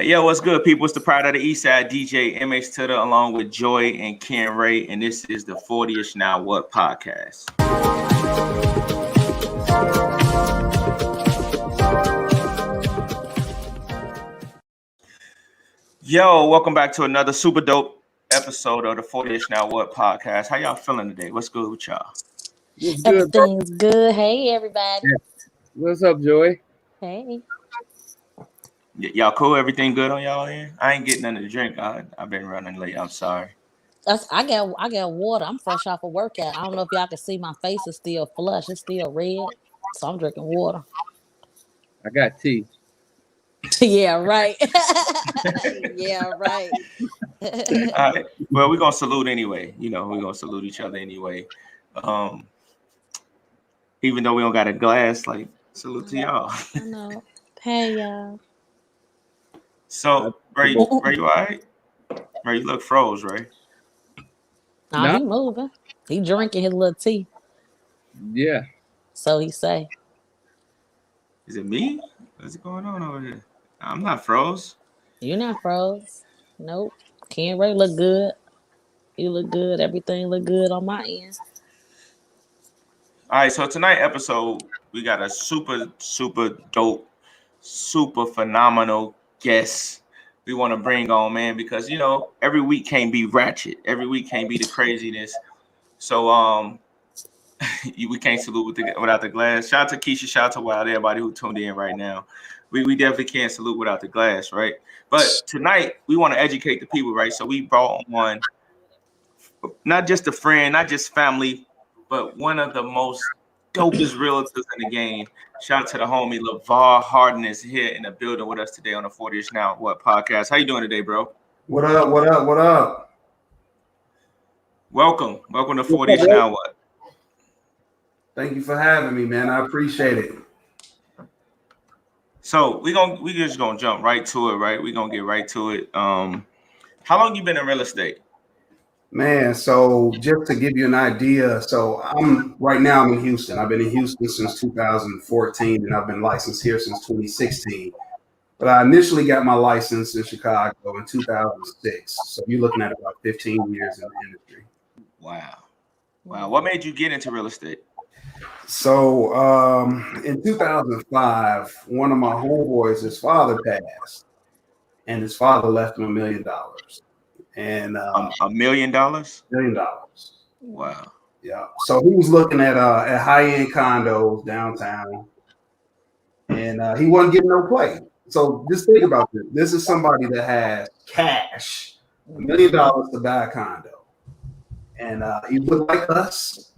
Yo, what's good, people? It's the Pride of the East Side, DJ MH Tutter, along with Joy and Ken Ray, and this is the 40ish Now What podcast. Yo, welcome back to another super dope episode of the 40ish Now What podcast. How y'all feeling today? What's good with y'all? Everything's good. Hey, everybody. What's up, Joy? Hey. Y'all cool? Everything good on y'all end? I ain't getting nothing to drink. I've been running late. I'm sorry. I got water. I'm fresh off a workout. I don't know if y'all can see my face is still flush. It's still red. So I'm drinking water. I got tea. Yeah, right. Yeah, right. All right. Well, we're gonna salute anyway. You know, we're gonna salute each other anyway. Even though we don't got a glass, like salute to y'all. I know. Hey, y'all. So, Ray, you all right? Ray, you look froze, Ray. Nah, he moving. He drinking his little tea. Yeah. So he say. Is it me? What's going on over here? I'm not froze. You're not froze. Nope. Ken Ray look good. You look good. Everything look good on my end. All right, so tonight episode, we got a super dope, super phenomenal guest we want to bring on, man, because, you know, every week can't be ratchet. Every week can't be the craziness. So, we can't salute without the glass. Shout out to Keisha, shout out to Wild, everybody who tuned in right now. We definitely can't salute without the glass, right? But tonight, we want to educate the people, right? So we brought on not just a friend, not just family, but one of the most dopest realtors in the game. Shout out to the homie Lavar. Harden is here in the building with us today on the 40ish Now What podcast. How you doing today, bro? What up? Welcome to 40ish Now What. Thank you for having me, man. I appreciate it. So we just gonna jump right to it, right? We're gonna get right to it. How long you been in real estate? Man, so just to give you an idea, so I'm in Houston. I've been in Houston since 2014, and I've been licensed here since 2016. But I initially got my license in Chicago in 2006. So you're looking at about 15 years in the industry. Wow. What made you get into real estate? So in 2005, one of my homeboys, his father passed, and his father left him $1 million. And $1 million? $1 million. Wow. Yeah. So he was looking at high-end condos downtown, and he wasn't getting no play. So just think about this. This is somebody that has cash, $1 million to buy a condo. And he looked like us.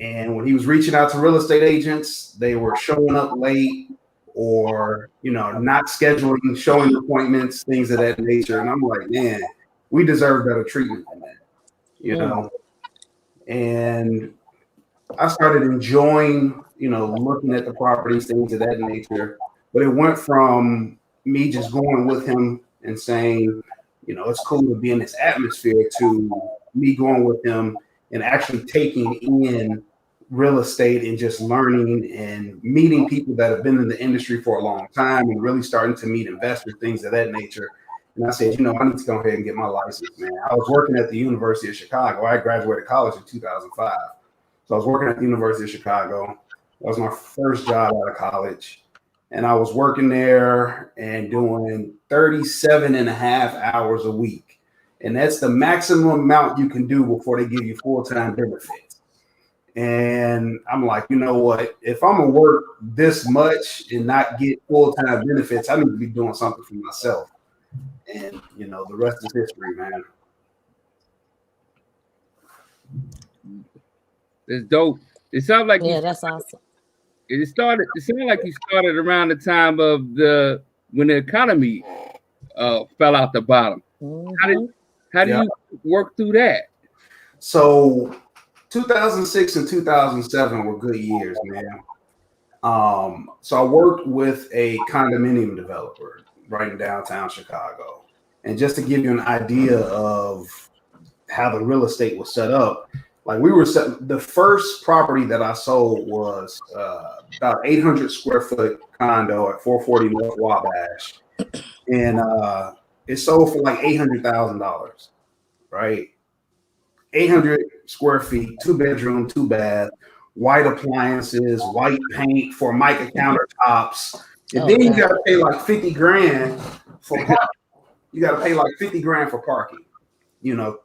And when he was reaching out to real estate agents, they were showing up late or, not scheduling, showing appointments, things of that nature. And I'm like, man, we deserve better treatment than that, And I started enjoying, looking at the properties, things of that nature. But it went from me just going with him and saying, it's cool to be in this atmosphere, to me going with him and actually taking in real estate and just learning and meeting people that have been in the industry for a long time and really starting to meet investors, things of that nature. And I said, I need to go ahead and get my license, man. I was working at the University of Chicago. I graduated college in 2005. So I was working at the University of Chicago. That was my first job out of college. And I was working there and doing 37 and a half hours a week. And that's the maximum amount you can do before they give you full-time benefits. And I'm like, you know what? If I'm going to work this much and not get full-time benefits, I need to be doing something for myself. And, the rest is history, man. It's dope. It sounds like that's awesome. It sounded like you started around the time of when the economy fell out the bottom. Mm-hmm. How do you work through that? So 2006 and 2007 were good years, man. So I worked with a condominium developer right in downtown Chicago. And just to give you an idea of how the real estate was set up, like the first property that I sold was about 800 square foot condo at 440 North Wabash. and it sold for like $800,000, right? 800 square feet, 2-bedroom, 2-bath, white appliances, white paint, Formica countertops, and then you got to pay like 50 grand for parking. You got to pay like 50 grand for parking, to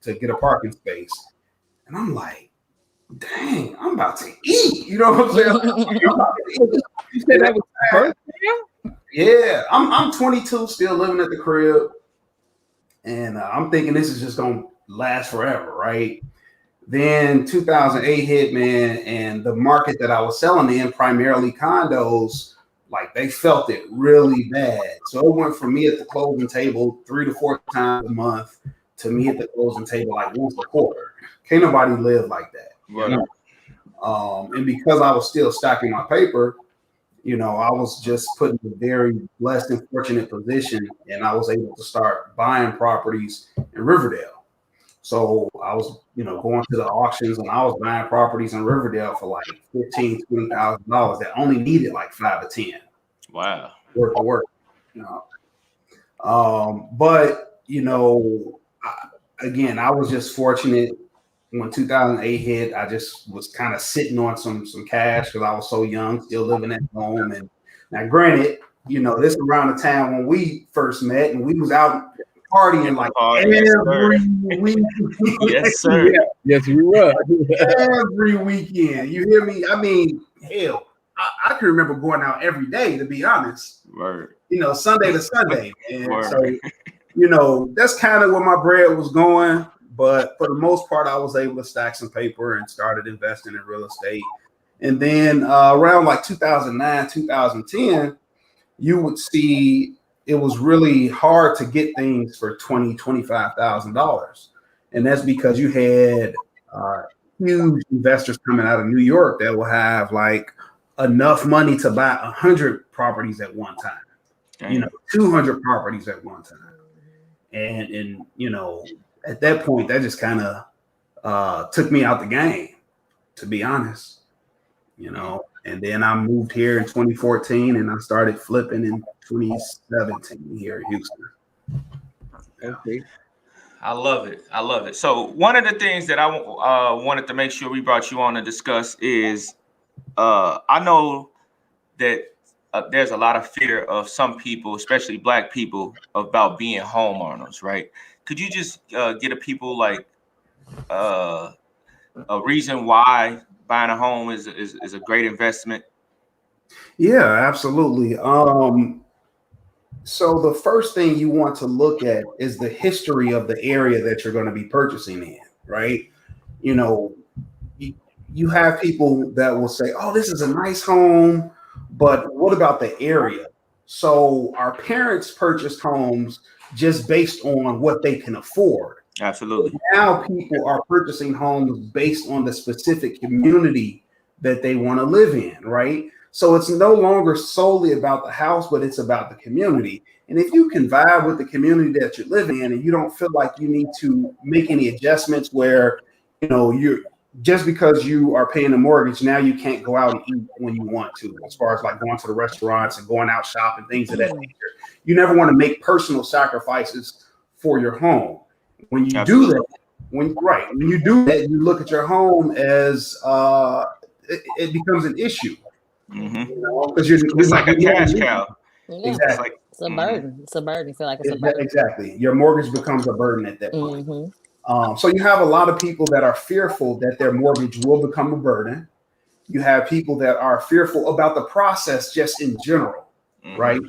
get a parking space. And I'm like, dang, I'm about to eat. You know what I'm saying? You said that was the first time? Yeah, I'm 22, still living at the crib, and I'm thinking this is just gonna last forever, right? Then 2008 hit, man, and the market that I was selling in, primarily condos, like they felt it really bad. So it went from me at the closing table 3 to 4 times a month to me at the closing table like once a quarter. Can't nobody live like that. Right. And because I was still stacking my paper, I was just put in a very blessed and fortunate position, and I was able to start buying properties in Riverdale. So I was, going to the auctions, and I was buying properties in Riverdale for like $15,000-$20,000 that only needed like 5 or 10. Wow. Worth of work. But again, I was just fortunate. When 2008 hit, I just was kind of sitting on some cash because I was so young, still living at home. And now, granted, this around the time when we first met, and we was out partying like every week. Yes, sir. Yes, we were. Every weekend. You hear me? I mean, hell, I can remember going out every day, to be honest. Word. Sunday to Sunday. And so, that's kind of where my bread was going. But for the most part, I was able to stack some paper and started investing in real estate. And then around like 2009, 2010, you would see it was really hard to get things for $20,000, $25,000. And that's because you had huge investors coming out of New York that will have like enough money to buy 100 properties at one time, 200 properties at one time. And at that point, that just kind of took me out the game, to be honest, and then I moved here in 2014 and I started flipping in 2017 here in Houston. Okay. I love it. So one of the things that I wanted to make sure we brought you on to discuss is I know that there's a lot of fear of some people, especially Black people, about being homeowners, right? Could you just get a people like a reason why buying a home is a great investment? Yeah, absolutely. So the first thing you want to look at is the history of the area that you're going to be purchasing in, right? You have people that will say, oh, this is a nice home, but what about the area? So our parents purchased homes just based on what they can afford. Absolutely. Now people are purchasing homes based on the specific community that they want to live in, right? So it's no longer solely about the house, but it's about the community. And if you can vibe with the community that you're living in and you don't feel like you need to make any adjustments where, you're just because you are paying a mortgage, now you can't go out and eat when you want to, as far as like going to the restaurants and going out shopping, things of that nature. You never want to make personal sacrifices for your home. When you do that, when you do that, you look at your home as it becomes an issue. Because it's like a cash cow. Yeah. Exactly. It's a burden. It's a burden. You feel like it's a burden. Exactly. Your mortgage becomes a burden at that point. So you have a lot of people that are fearful that their mortgage will become a burden. You have people that are fearful about the process just in general, right?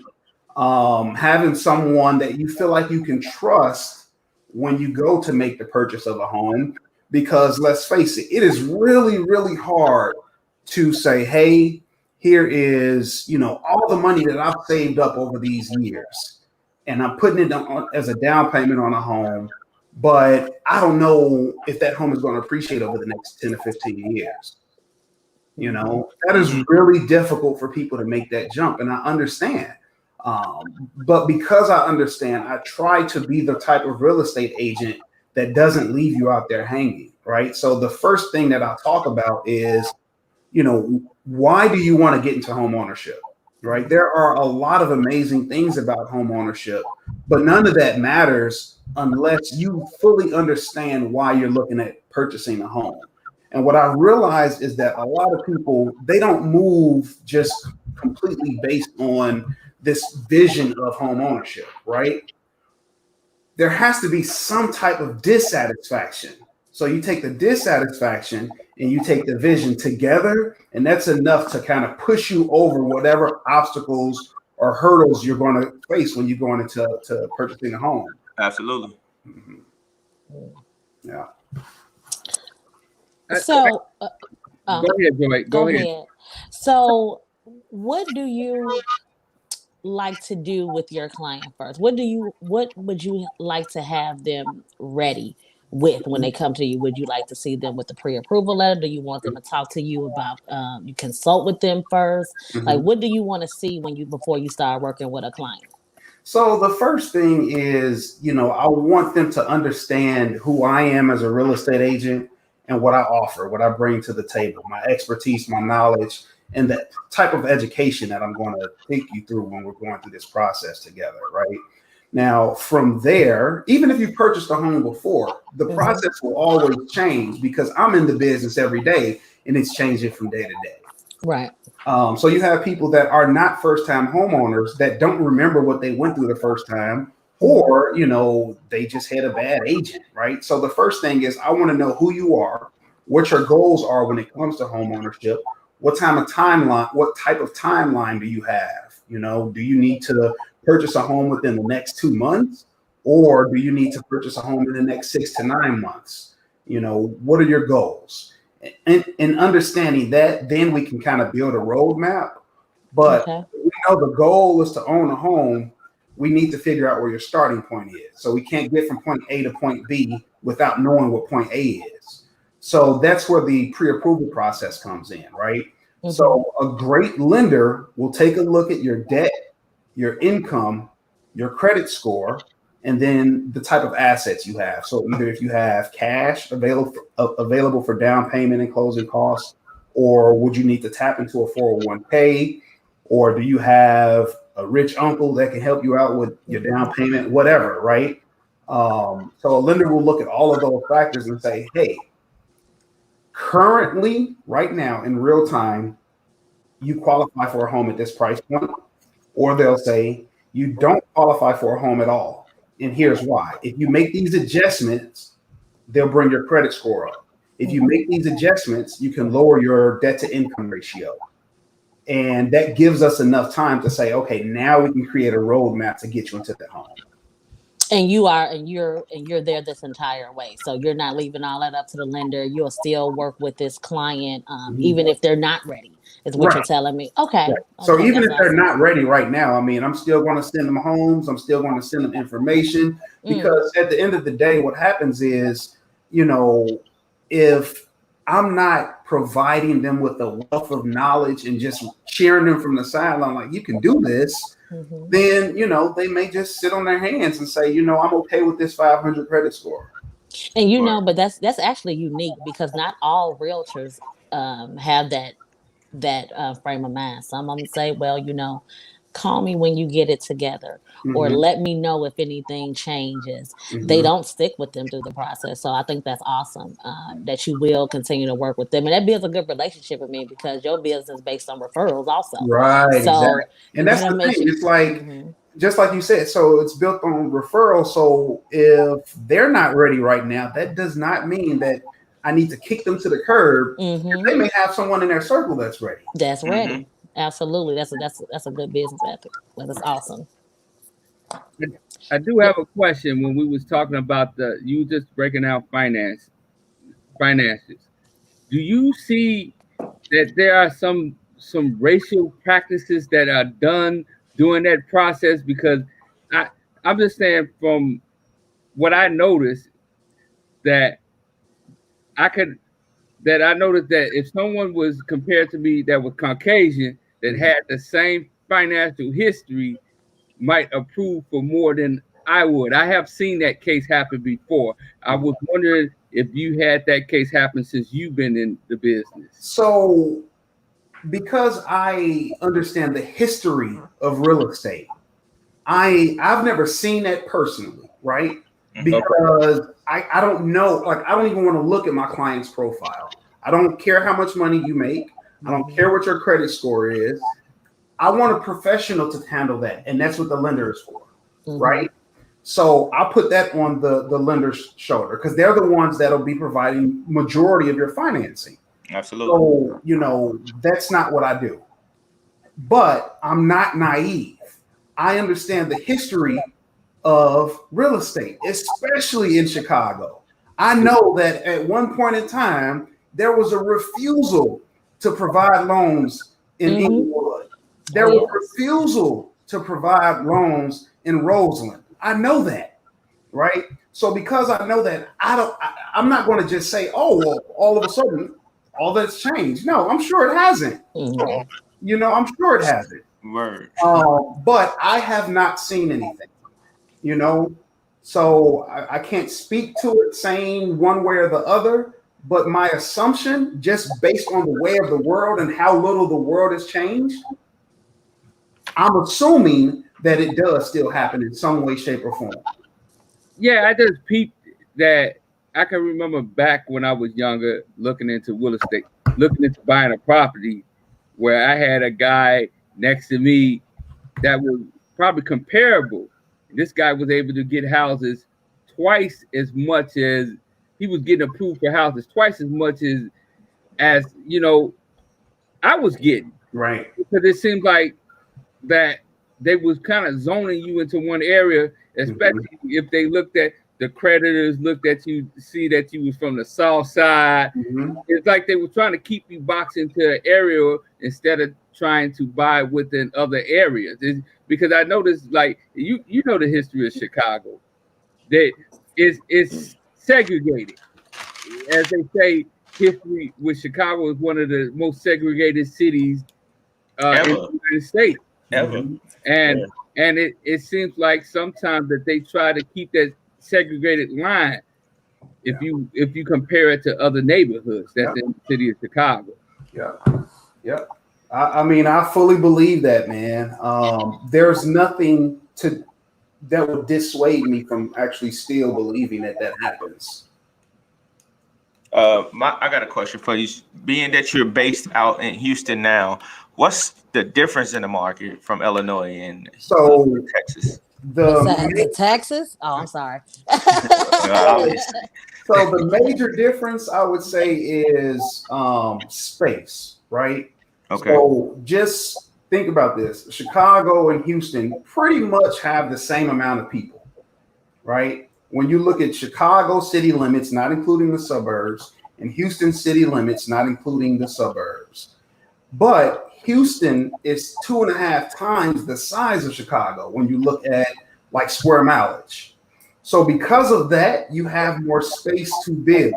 Having someone that you feel like you can trust when you go to make the purchase of a home, because let's face it, it is really, really hard to say, hey, here is, all the money that I've saved up over these years, and I'm putting it on as a down payment on a home, but I don't know if that home is going to appreciate over the next 10 or 15 years. That is really difficult for people to make that jump. And I understand. But because I understand, I try to be the type of real estate agent that doesn't leave you out there hanging, right? So the first thing that I talk about is, why do you want to get into home ownership? right? There are a lot of amazing things about home ownership, but none of that matters unless you fully understand why you're looking at purchasing a home. And what I realized is that a lot of people, they don't move just completely based on this vision of home ownership, right? There has to be some type of dissatisfaction. So you take the dissatisfaction and you take the vision together, and that's enough to kind of push you over whatever obstacles or hurdles you're going to face when you're going into purchasing a home. Absolutely. Mm-hmm. Yeah. So go ahead, Joy. Go ahead. So what do you like to do with your client first? What would you like to have them ready with when they come to you? Would you like to see them with the pre-approval letter? Do you want them to talk to you about you consult with them first? Mm-hmm. Like, what do you want to see before you start working with a client? So the first thing is, I want them to understand who I am as a real estate agent and what I offer, what I bring to the table, my expertise, my knowledge, and the type of education that I'm going to take you through when we're going through this process together, right? Now, from there, even if you purchased a home before, the process will always change because I'm in the business every day and it's changing from day to day. Right. So you have people that are not first-time homeowners that don't remember what they went through the first time, or, they just had a bad agent, right? So the first thing is I want to know who you are, what your goals are when it comes to home ownership, what type of timeline do you have? Do you need to purchase a home within the next 2 months, or do you need to purchase a home in the next 6 to 9 months? What are your goals? And understanding that, then we can kind of build a roadmap. But we know the goal is to own a home. We need to figure out where your starting point is. So we can't get from point A to point B without knowing what point A is. So that's where the pre-approval process comes in, right? Mm-hmm. So a great lender will take a look at your debt, your income, your credit score, and then the type of assets you have. So either if you have cash available for down payment and closing costs, or would you need to tap into a 401k, or do you have a rich uncle that can help you out with your down payment, whatever, right? So a lender will look at all of those factors and say, hey, currently, right now, in real time, you qualify for a home at this price point, or they'll say you don't qualify for a home at all. And here's why. If you make these adjustments, they'll bring your credit score up. If you make these adjustments, you can lower your debt to income ratio. And that gives us enough time to say, okay, now we can create a roadmap to get you into the home. And you're there this entire way. So you're not leaving all that up to the lender. You'll still work with this client, even if they're not ready, is what you're telling me. Okay. Right. So even if they're not ready right now, I'm still going to send them homes. I'm still going to send them information, because at the end of the day, what happens is, if I'm not providing them with a wealth of knowledge and just cheering them from the sideline, like, you can do this, then, they may just sit on their hands and say, I'm okay with this 500 credit score. And, but that's actually unique, because not all realtors have that frame of mind. Some of them say, well, call me when you get it together, or let me know if anything changes. They don't stick with them through the process. So I think that's awesome, that you will continue to work with them. And that builds a good relationship with me, because your business is based on referrals also. Right, so, exactly. And that's the thing. It's like, just like you said, so it's built on referral. So if they're not ready right now, that does not mean that I need to kick them to the curb. They may have someone in their circle that's ready. That's ready. Absolutely. That's a good business ethic. That's awesome. I do have a question. When we was talking about you just breaking out finances, do you see that there are some racial practices that are done during that process? Because I'm just saying, from what I noticed, that I noticed that if someone was compared to me that was Caucasian, that had the same financial history, might approve for more than I would. I have seen that case happen before. I was wondering if you had that case happen since you've been in the business. So because I understand the history of real estate, I've never seen that personally, right? Because I don't know, like I don't even want to look at my client's profile. I don't care how much money you make. I don't care what your credit score is. I want a professional to handle that, and that's what the lender is for, right? So I'll put that on the lender's shoulder because they're the ones that'll be providing majority of your financing. Absolutely. So, you know, that's not what I do. But I'm not naive. I understand the history of real estate, especially in Chicago. I know that at one point in time, there was a refusal to provide loans in Inglewood. There was refusal to provide loans in Roseland. I know that, right? So because I know that, I'm not going to just say, oh, well, all of a sudden, all that's changed. No, I'm sure it hasn't. You know, I'm sure it hasn't. Word. But I have not seen anything, you know, so I can't speak to it saying one way or the other. But my assumption, just based on the way of the world and how little the world has changed, I'm assuming that it does still happen in some way, shape, or form. Yeah, I just peeped that. I can remember back when I was younger, looking into real estate, looking into buying a property, where I had a guy next to me that was probably comparable. This guy was able to get houses twice as much as he was getting approved for houses, twice as much as you know I was getting. Right. Because it seems like that they was kind of zoning you into one area, especially if they looked at the creditors, looked at you, see that you was from the south side. It's like they were trying to keep you boxed into an area instead of trying to buy within other areas. Because I noticed, like you know the history of Chicago, that it's segregated. As they say, history with Chicago is one of the most segregated cities in the United States. Ever. And it seems like sometimes that they try to keep that segregated line if you compare it to other neighborhoods that's in the city of Chicago. Yeah. I mean, I fully believe that, man. There's nothing that would dissuade me from actually still believing that happens. I got a question for you. Being that you're based out in Houston now, what's the difference in the market from Illinois and Texas? The Texas? Oh, I'm sorry. So the major difference, I would say, is space, right? Okay. So just think about this. Chicago and Houston pretty much have the same amount of people, right? When you look at Chicago city limits, not including the suburbs, and Houston city limits, not including the suburbs. But Houston is 2.5 times the size of Chicago when you look at like square mileage. So because of that, you have more space to build.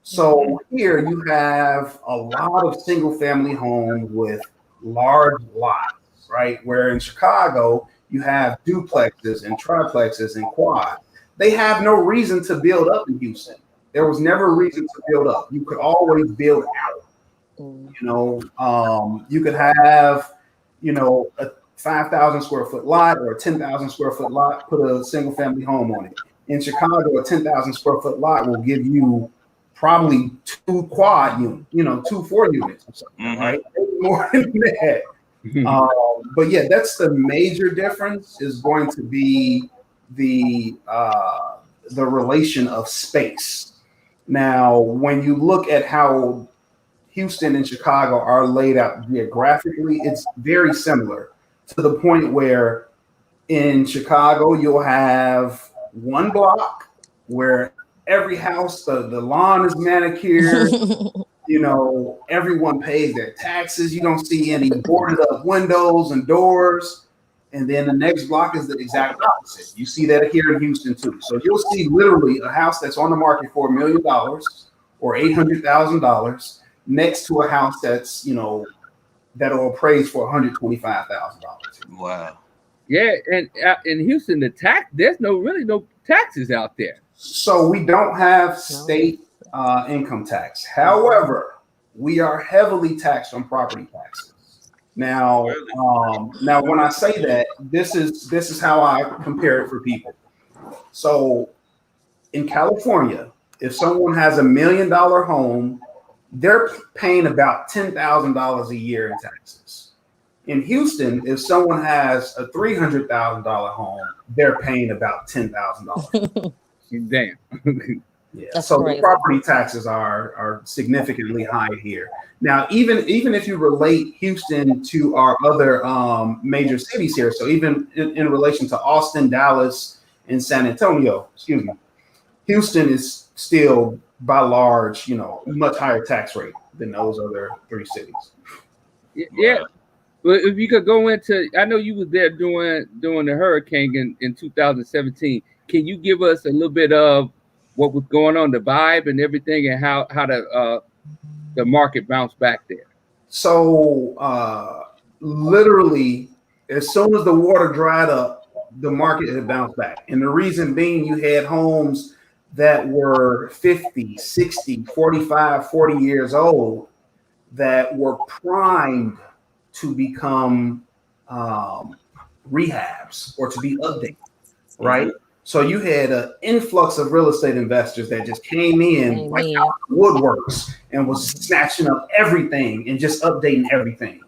So here you have a lot of single family homes with large lots, right? Where in Chicago, you have duplexes and triplexes and quad. They have no reason to build up in Houston. There was never a reason to build up. You could always build out. You know, you could have, you know, a 5,000 square foot lot or a 10,000 square foot lot, put a single family home on it. In Chicago, a 10,000 square foot lot will give you probably 2 quad units, you know, 2 4 units or something, right? More than that. But yeah, that's the major difference is going to be the relation of space. Now, when you look at how Houston and Chicago are laid out geographically, it's very similar to the point where in Chicago, you'll have one block where every house, the lawn is manicured. You know, everyone pays their taxes. You don't see any boarded up windows and doors. And then the next block is the exact opposite. You see that here in Houston too. So you'll see literally a house that's on the market for $1 million or $800,000 next to a house that's, you know, that'll appraise for $125,000. Wow. Yeah, and in Houston, there's no taxes out there. So we don't have state income tax. However, we are heavily taxed on property taxes. Now, now when I say that, this is how I compare it for people. So in California, if someone has $1 million home, they're paying about $10,000 a year in taxes. In Houston, if someone has a $300,000 home, they're paying about $10,000. Damn. Yeah. That's So crazy. the property taxes are significantly high here. Now, even if you relate Houston to our other major cities here, so even in relation to Austin, Dallas, and San Antonio, excuse me, Houston is still by large, much higher tax rate than those other three cities. Yeah. Well, if you could go into, I know you was there during the hurricane in 2017. Can you give us a little bit of what was going on, the vibe and everything, and how the market bounced back there? So literally, as soon as the water dried up, the market had bounced back. And the reason being, you had homes that were 50, 60, 45, 40 years old that were primed to become rehabs or to be updated, right? So you had an influx of real estate investors that just came in like out of the woodworks and was snatching up everything and just updating everything.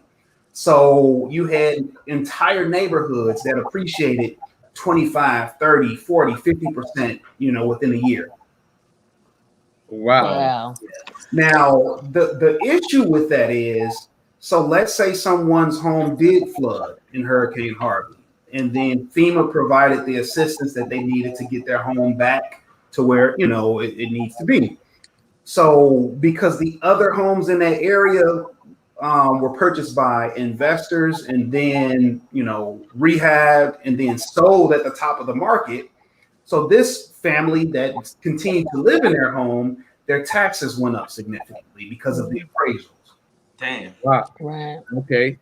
So you had entire neighborhoods that appreciated 25, 30, 40, 50%, within a year. Wow. Now, the issue with that is, so let's say someone's home did flood in Hurricane Harvey, and then FEMA provided the assistance that they needed to get their home back to where, it needs to be. So because the other homes in that area were purchased by investors and then, rehabbed and then sold at the top of the market. So this family that continued to live in their home, their taxes went up significantly because of the appraisals. Damn. Wow. Right. Okay.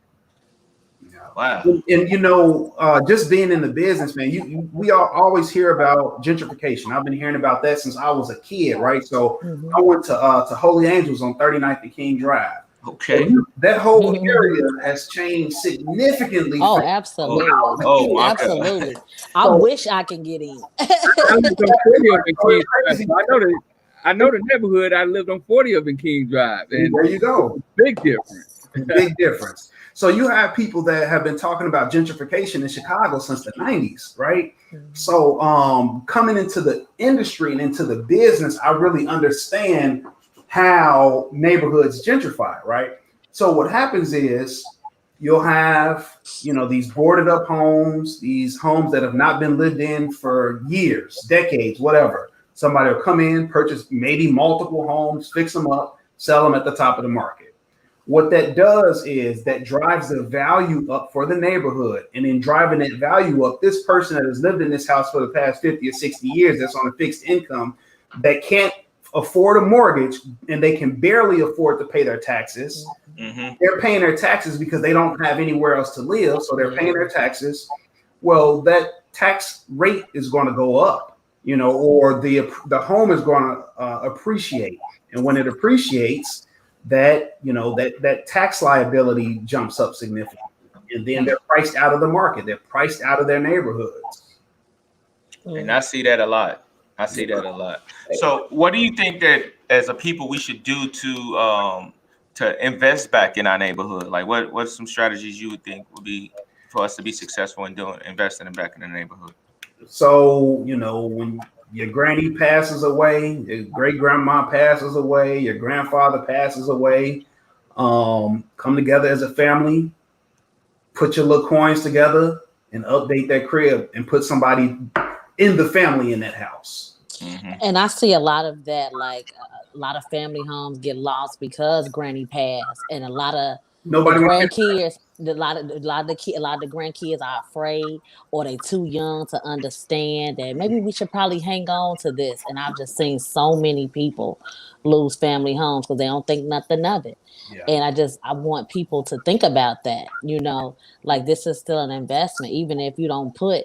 Wow. And just being in the business, man, we all always hear about gentrification. I've been hearing about that since I was a kid, right? So I went to Holy Angels on 39th and King Drive. Okay. So that whole area has changed significantly. Oh, absolutely. Oh, absolutely. I wish I could get in. I lived on 40 of in King Drive. So I know the neighborhood. I lived on 40 of in King Drive. And there you go. Big difference. Big difference. So you have people that have been talking about gentrification in Chicago since the 90s, right? So coming into the industry and into the business, I really understand how neighborhoods gentrify, right? So what happens is you'll have, these boarded up homes, these homes that have not been lived in for years, decades, whatever. Somebody will come in, purchase maybe multiple homes, fix them up, sell them at the top of the market. What that does is that drives the value up for the neighborhood. And in driving that value up, this person that has lived in this house for the past 50 or 60 years, that's on a fixed income, that can't afford a mortgage and they can barely afford to pay their taxes. They're paying their taxes because they don't have anywhere else to live. So they're paying their taxes. Well, that tax rate is going to go up, or the home is going to appreciate. And when it appreciates, that tax liability jumps up significantly, and then they're priced out of the market. They're priced out of their neighborhoods. And I see that a lot. So what do you think that as a people we should do to invest back in our neighborhood? Like what's some strategies you would think would be for us to be successful in investing back in the neighborhood? So, when your granny passes away, your great grandma passes away, your grandfather passes away, come together as a family, put your little coins together and update that crib and put somebody in the family in that house. And I see a lot of that, like a lot of family homes get lost because granny passed, and a lot of grandkids, a lot of the grandkids are afraid, or they too young to understand that maybe we should probably hang on to this. And I've just seen so many people lose family homes because they don't think nothing of it. And I want people to think about that, like this is still an investment, even if you don't put,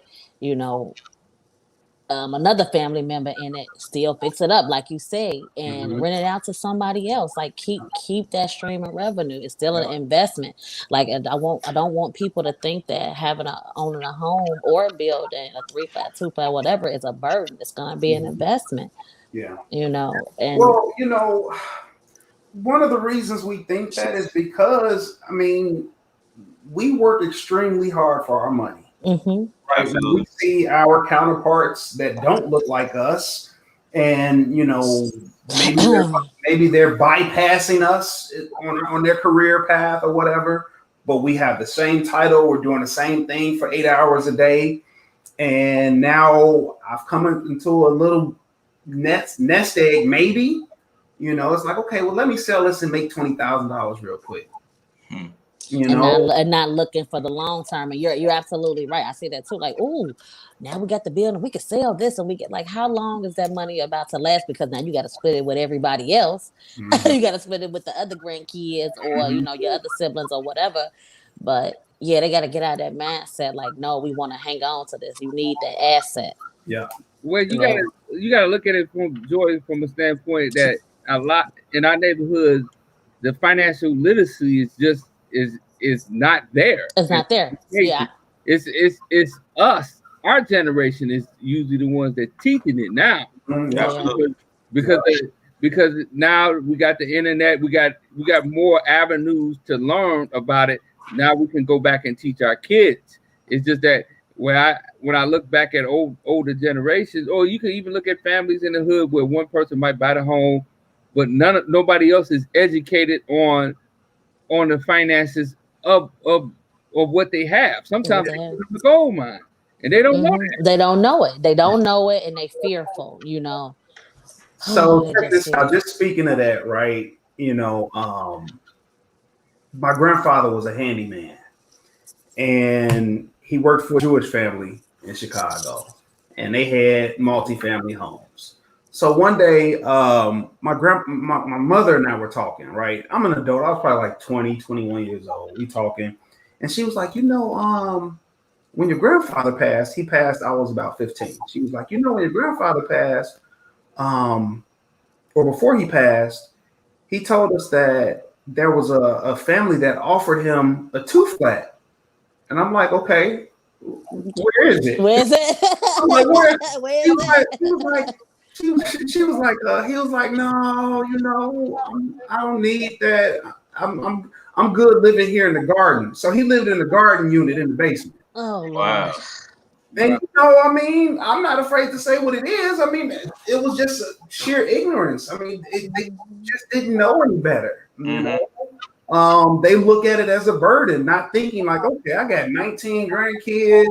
another family member in it, still fix it up like you say, and Mhm. rent it out to somebody else. Like keep that stream of revenue. It's still an investment. Like I don't want people to think that owning a home or a building, a 3 flat, 2 flat, whatever, is a burden. It's gonna be an investment. Yeah. And Well, one of the reasons we think that is because, I mean, we work extremely hard for our money. mm-hmm. Right. When we see our counterparts that don't look like us, and maybe they're bypassing us on their career path or whatever, but we have the same title, we're doing the same thing for 8 hours a day, and now I've come into a little nest egg, maybe. It's like, okay, well, let me sell this and make $20,000 real quick. And not looking for the long term. And you're absolutely right. I see that too. Like, ooh, now we got the building, we can sell this, and we get like, how long is that money about to last? Because now you got to split it with everybody else. Mm-hmm. You got to split it with the other grandkids or Mm-hmm. your other siblings or whatever. But yeah, they got to get out of that mindset. Like, no, we want to hang on to this. You need that asset. Yeah. Well, you gotta look at it from a standpoint that a lot in our neighborhoods, the financial literacy is not there. It's not there. Yeah. It's us. Our generation is usually the ones that teaching it now. Mm-hmm. Because now we got the internet, we got more avenues to learn about it. Now we can go back and teach our kids. It's just that when I look back at older generations, or you can even look at families in the hood where one person might buy the home, but nobody else is educated on the finances of what they have. Sometimes they go to the gold mine and they don't know it. They don't know it. They don't know it, and they fearful. So check this out. Just speaking of that, right? My grandfather was a handyman, and he worked for a Jewish family in Chicago, and they had multi-family homes. So one day, my mother and I were talking, right? I'm an adult. I was probably like 20, 21 years old. We talking, and she was like, when your grandfather passed, he passed, I was about 15. She was like, when your grandfather passed, or before he passed, he told us that there was a family that offered him a 2-flat. And I'm like, okay, where is it? Where is it? I'm like, where is it? He was like, no, I don't need that. I'm good living here in the garden. So he lived in the garden unit in the basement. Oh, wow. And I'm not afraid to say what it is. I mean, it was just sheer ignorance. I mean, they just didn't know any better. They look at it as a burden, not thinking like, okay, I got 19 grandkids.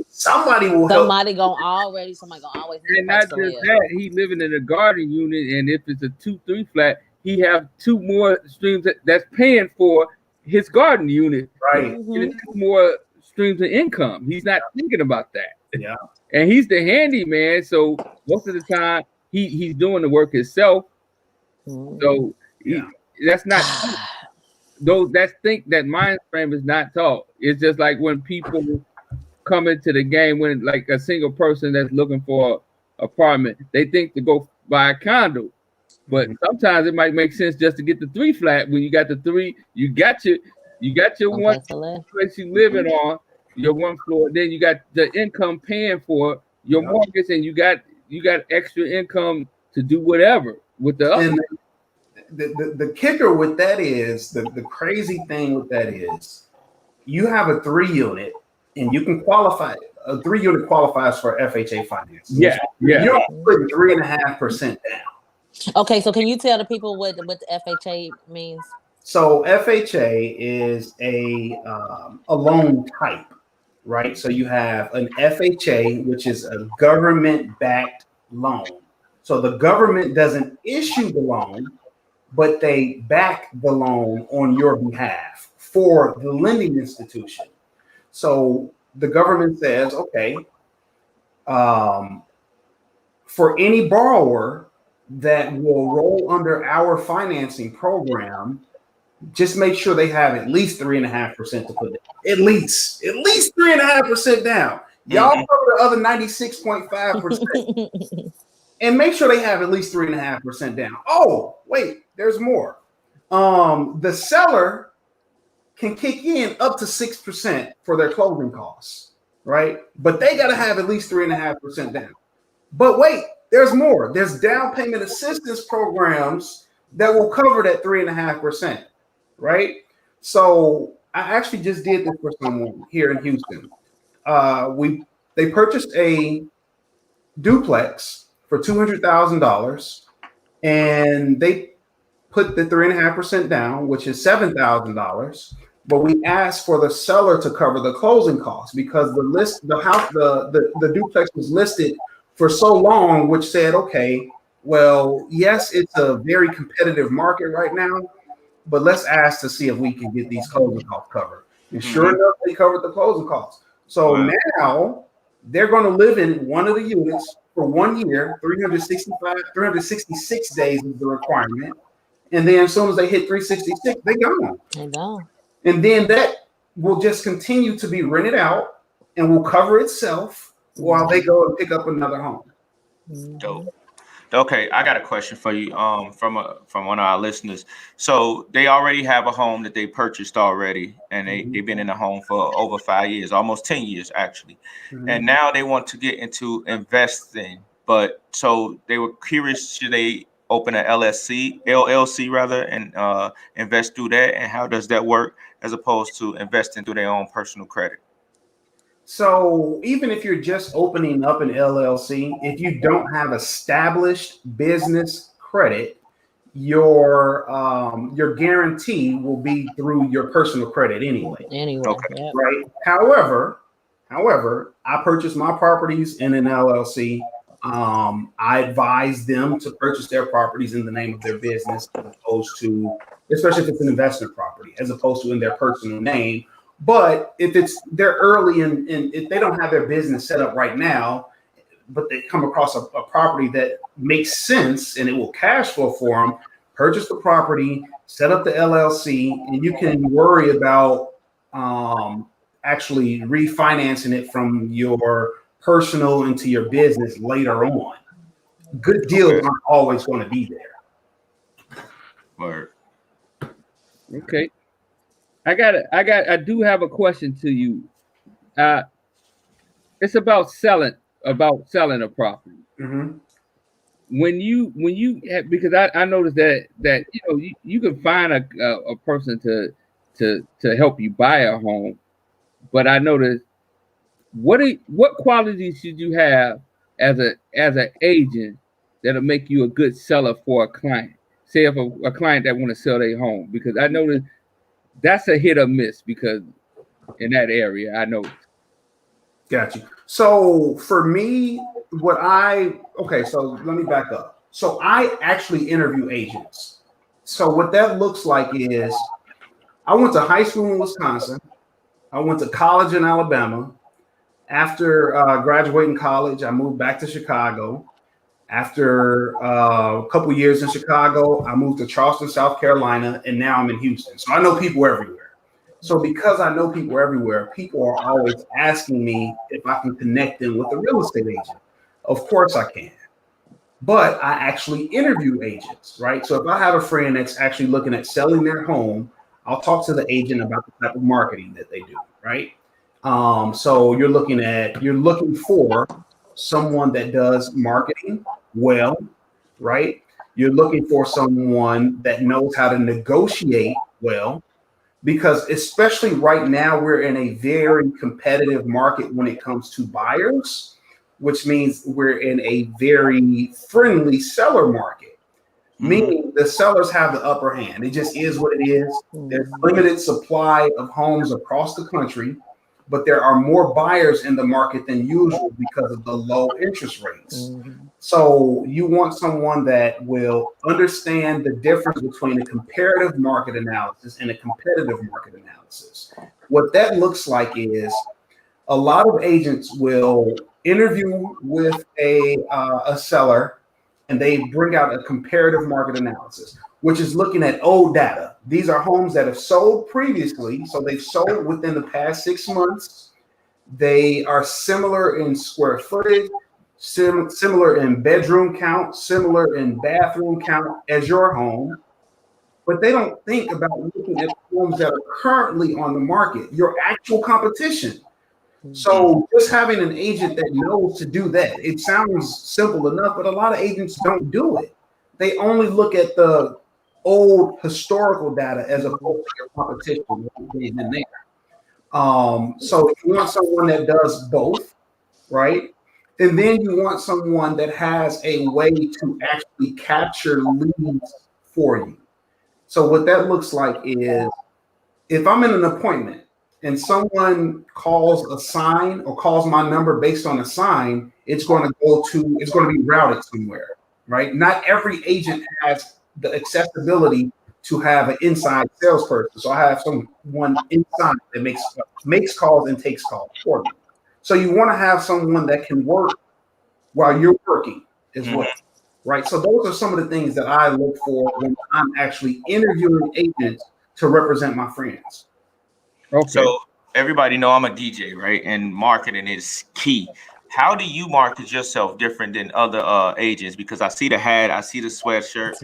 Somebody will help. Somebody gonna always. And not just that, he living in a garden unit, and if it's a 2-3 flat, he have 2 more streams that's paying for his garden unit. Right. 2 more streams of income. He's not thinking about that. Yeah. And he's the handyman, so most of the time he's doing the work himself. So that's not that mind frame is not taught. It's just like when people come into the game, when like a single person that's looking for an apartment, they think to go buy a condo. But sometimes it might make sense just to get the 3-flat. When you got the 3, you got your one place you living on, your 1 floor. Then you got the income paying for your mortgage, and you got extra income to do whatever with the other. The kicker with that is the crazy thing with that is you have a 3-unit, and you can qualify. A 3-unit qualifies for FHA financing. Yeah. You're putting 3.5% down. Okay, so can you tell the people what the FHA means? So FHA is a loan type, right? So you have an FHA, which is a government-backed loan. So the government doesn't issue the loan, but they back the loan on your behalf for the lending institution. So the government says, okay, for any borrower that will roll under our financing program, just make sure they have at least 3.5% to put down. At least 3.5% down. Y'all cover the other 96.5%. And make sure they have at least 3.5% down. Oh, wait, there's more. The seller can kick in up to 6% for their closing costs, right? But they got to have at least 3.5% down. But wait, there's more. There's down payment assistance programs that will cover that 3.5%, right? So I actually just did this for someone here in Houston. They purchased a duplex for $200,000, and they put the 3.5% down, which is $7,000. But we asked for the seller to cover the closing costs because the duplex was listed for so long, which said, okay, well, yes, it's a very competitive market right now, but let's ask to see if we can get these closing costs covered. And sure enough, they covered the closing costs. So now they're going to live in one of the units for 1 year, 366 days is the requirement. And then as soon as they hit 366, they're gone. I know. And then that will just continue to be rented out and will cover itself while they go and pick up another home. Dope. Okay, I got a question for you from one of our listeners. So they already have a home that they purchased already, and they've been in a home for over 5 years, almost 10 years actually. And now they want to get into investing, but so they were curious, should they open an LLC rather, and invest through that, and how does that work as opposed to investing through their own personal credit? So even if you're just opening up an LLC, if you don't have established business credit, your guarantee will be through your personal credit anyway. Okay. Right. However, I purchased my properties in an LLC. I advise them to purchase their properties in the name of their business, as opposed to, especially if it's an investment property, as opposed to in their personal name. But if they're early and if they don't have their business set up right now, but they come across a property that makes sense and it will cash flow for them, purchase the property, set up the LLC, and you can worry about actually refinancing it from your personal into your business later on. Good deals aren't always going to be there. Word. Okay. I do have a question to you. It's about selling a property. Mm-hmm. When you have, because I noticed that you can find a person to help you buy a home, but I noticed what qualities should you have as an agent that'll make you a good seller for a client? Say if a client that want to sell their home, because I noticed that's a hit or miss, because in that area, I know. Got you. So for me, so let me back up. So I actually interview agents. So what that looks like is I went to high school in Wisconsin. I went to college in Alabama. After graduating college, I moved back to Chicago. After a couple years in Chicago, I moved to Charleston, South Carolina, and now I'm in Houston. So I know people everywhere. So because I know people everywhere, people are always asking me if I can connect them with a real estate agent. Of course I can. But I actually interview agents, right? So if I have a friend that's actually looking at selling their home, I'll talk to the agent about the type of marketing that they do, right? So you're looking for someone that does marketing well, right? You're looking for someone that knows how to negotiate well, because especially right now, we're in a very competitive market when it comes to buyers, which means we're in a very friendly seller market, meaning the sellers have the upper hand. It just is what it is. There's limited supply of homes across the country, but there are more buyers in the market than usual because of the low interest rates. So you want someone that will understand the difference between a comparative market analysis and a competitive market analysis. What that looks like is a lot of agents will interview with a seller, and they bring out a comparative market analysis, which is looking at old data. These are homes that have sold previously. So they've sold within the past 6 months. They are similar in square footage, similar in bedroom count, similar in bathroom count as your home, but they don't think about looking at homes that are currently on the market, your actual competition. So just having an agent that knows to do that, it sounds simple enough, but a lot of agents don't do it. They only look at the old historical data as opposed to your competition. In there. So you want someone that does both, right? And then you want someone that has a way to actually capture leads for you. So what that looks like is if I'm in an appointment and someone calls a sign or calls my number based on a sign, it's going to be routed somewhere, right? Not every agent has the accessibility to have an inside salesperson. So I have someone inside that makes calls and takes calls for me. So you want to have someone that can work while you're working as well, right? So those are some of the things that I look for when I'm actually interviewing agents to represent my friends. Okay. So everybody know I'm a DJ, right? And marketing is key. How do you market yourself different than other agents? Because I see the hat, I see the sweatshirt.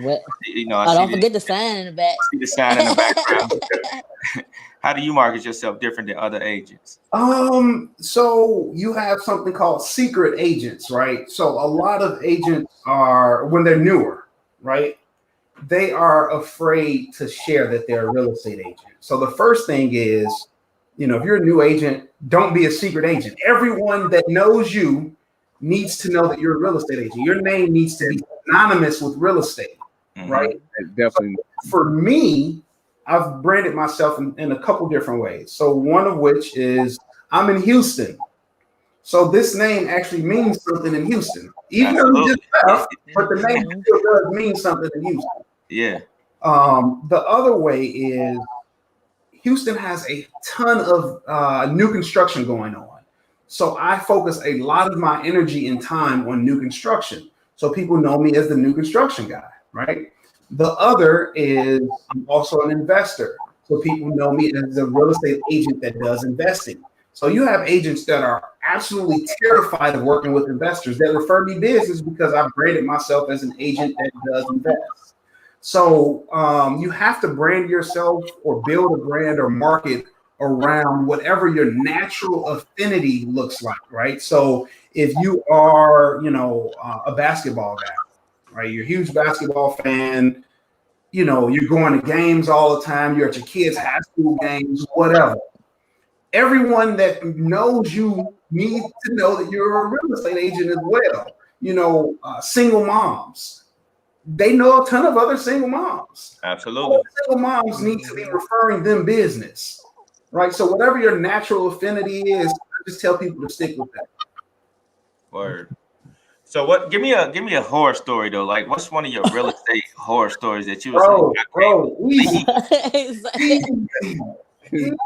You know, don't forget the sign in the back. I see the sign in the background. How do you market yourself different than other agents? So you have something called secret agents, right? So a lot of agents are, when they're newer, right, they are afraid to share that they're a real estate agent. So the first thing is, you know, if you're a new agent, don't be a secret agent. Everyone that knows you needs to know that you're a real estate agent. Your name needs to be synonymous with real estate, right? Definitely. So for me, I've branded myself in a couple different ways. So one of which is I'm in Houston. So this name actually means something in Houston. Even though we just left, but the name still does mean something in Houston. Yeah. The other way is Houston has a ton of new construction going on. So I focus a lot of my energy and time on new construction. So people know me as the new construction guy, right? The other is I'm also an investor. So people know me as a real estate agent that does investing. So you have agents that are absolutely terrified of working with investors that refer me business because I've branded myself as an agent that does invest. So you have to brand yourself or build a brand or market around whatever your natural affinity looks like, right? So if you are, you know, a basketball guy, right? You're a huge basketball fan, you know, you're going to games all the time, you're at your kids' high school games, whatever. Everyone that knows you needs to know that you're a real estate agent as well. You know, single moms. They know a ton of other single moms. Absolutely. All single moms need to be referring them business, right? So whatever your natural affinity is, I just tell people to stick with that. Word. So what? Give me a horror story though. Like, what's one of your real estate horror stories that you was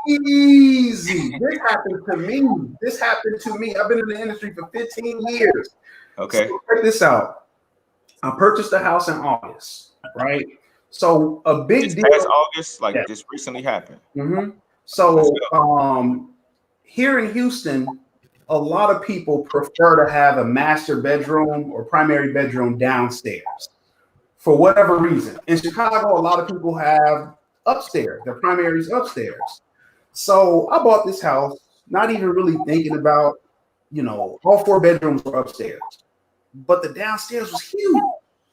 easy. This happened to me. I've been in the industry for 15 years. Okay. So check this out. I purchased a house in August, right? So a big deal. Past August, like this recently happened. So here in Houston, a lot of people prefer to have a master bedroom or primary bedroom downstairs for whatever reason. In Chicago, a lot of people have upstairs, their primary is upstairs. So I bought this house, not even really thinking about, you know, all 4 bedrooms were upstairs. But the downstairs was huge,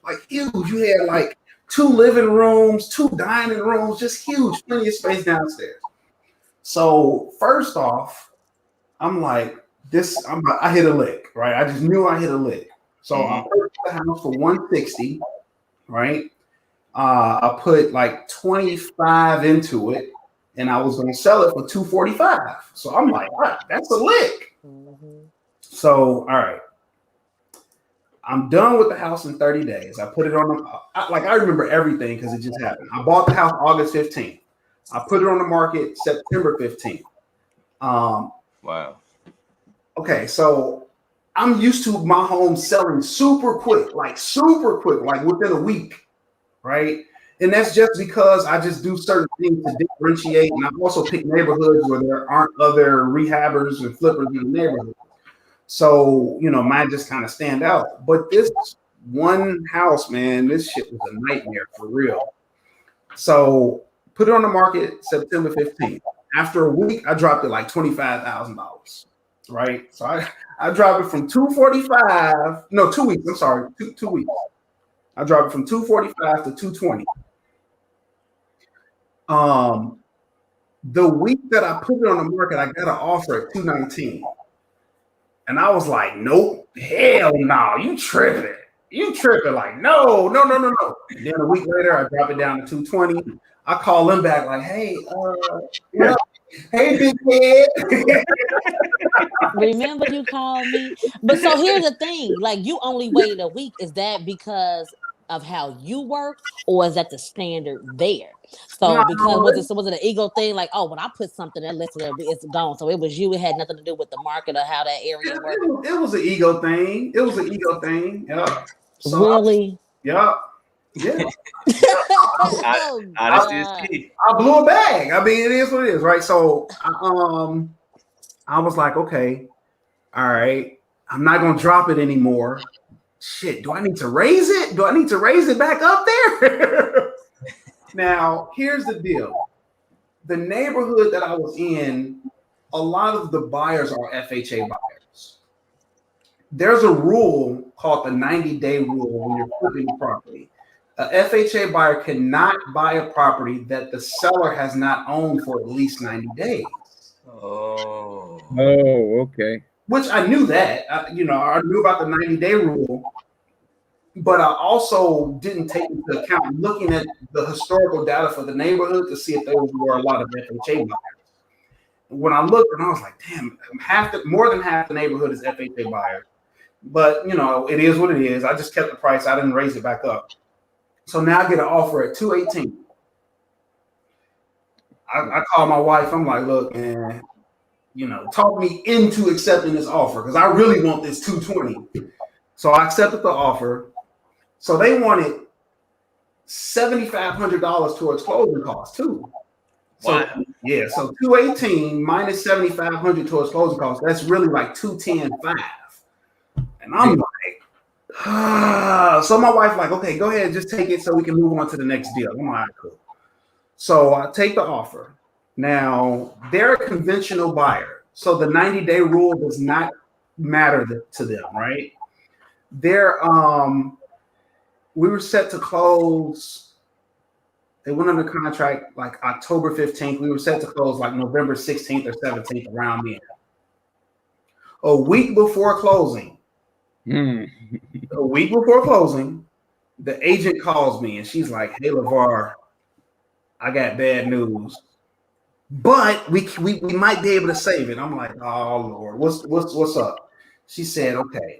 like huge. You had like 2 living rooms, 2 dining rooms, just huge, plenty of space downstairs. So first off, I'm like, I hit a lick, right? I just knew I hit a lick. So I purchased the house for $160, right? I put like 25 into it, and I was going to sell it for $245. So I'm like, all right, that's a lick. So, all right. I'm done with the house in 30 days. I put it on I remember everything because it just happened. I bought the house August 15th. I put it on the market September 15th. Wow. Okay, so I'm used to my home selling super quick, like within a week, right? And that's just because I just do certain things to differentiate. And I also pick neighborhoods where there aren't other rehabbers and flippers in the neighborhood. So, mine just kind of stand out. But this one house, man, this shit was a nightmare for real. So put it on the market September 15th. After a week, I dropped it like $25,000. Right? So I dropped it from 245. No, 2 weeks. I'm sorry, two weeks. I dropped it from 245 to 220. The week that I put it on the market, I got an offer at 219. And I was like, nope, hell no, you tripping. You tripping. Like, no. Then a week later, I drop it down to 220. I call them back like, hey, hey, big head. Remember you called me? But so here's the thing, like you only waited a week. Is that because of how you work, or is that the standard there? So No, because was it an ego thing? Like, oh, when I put something that listed, it's gone. So it was you. It had nothing to do with the market or how that area worked. It was an ego thing. Yeah. So really? Yeah. Honesty is key. I blew a bag. I mean, it is what it is, right? So I was like, okay, all right, I'm not gonna drop it anymore. Shit, do I need to raise it? Do I need to raise it back up there? Now, here's the deal. The neighborhood that I was in, a lot of the buyers are FHA buyers. There's a rule called the 90-day rule when you're flipping a property. A FHA buyer cannot buy a property that the seller has not owned for at least 90 days. Oh, okay. Which I knew that. I knew about the 90-day rule, but I also didn't take into account looking at the historical data for the neighborhood to see if there were a lot of FHA buyers. When I looked, and I was like, damn, more than half the neighborhood is FHA buyers. But, it is what it is. I just kept the price. I didn't raise it back up. So now I get an offer at 218. I call my wife. I'm like, look, man, talk me into accepting this offer because I really want this 220. So I accepted the offer. So they wanted $7,500 towards closing costs too. So wow. Yeah, so 218 minus 7,500 towards closing costs. That's really like 210.5. And I'm like, so my wife like, okay, go ahead, just take it so we can move on to the next deal. I'm like, cool. So I take the offer. Now they're a conventional buyer, so the 90-day rule does not matter to them, right? We were set to close. They went under contract like October 15th. We were set to close like November 16th or 17th, around then. A week before closing, the agent calls me and she's like, hey, Lavar, I got bad news, but we might be able to save it. I'm like, oh Lord, what's up? She said, okay,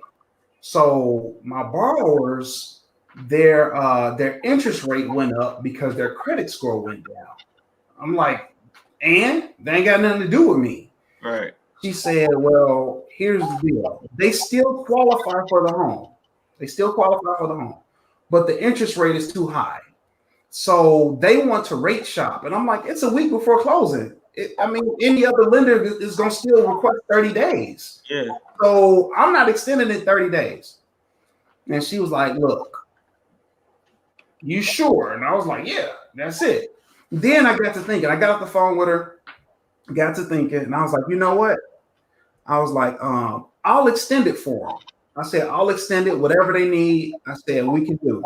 so my borrowers, their interest rate went up because their credit score went down. I'm like, and they ain't got nothing to do with me. Right. She said, well, here's the deal. They still qualify for the home. But the interest rate is too high. So they want to rate shop. And I'm like, it's a week before closing. Any other lender is going to still request 30 days. Yeah. So I'm not extending it 30 days. And she was like, look, you sure? And I was like, yeah, that's it. Then I got to thinking. I got off the phone with her, got to thinking, and I was like, you know what? I was like, I'll extend it for them. I said, I'll extend it, whatever they need. I said, we can do.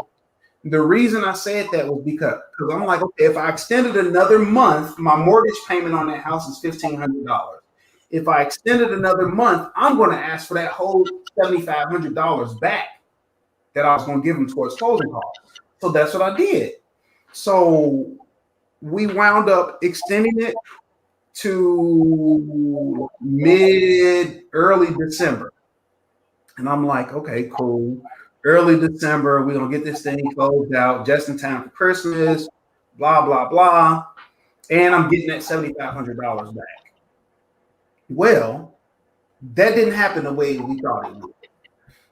The reason I said that was because I'm like, okay, if I extended another month, my mortgage payment on that house is $1,500. If I extended another month, I'm going to ask for that whole $7,500 back that I was going to give them towards closing costs. So that's what I did. So we wound up extending it to early December. And I'm like, okay, cool. Early December, we're going to get this thing closed out just in time for Christmas, blah, blah, blah. And I'm getting that $7,500 back. Well, that didn't happen the way we thought it would.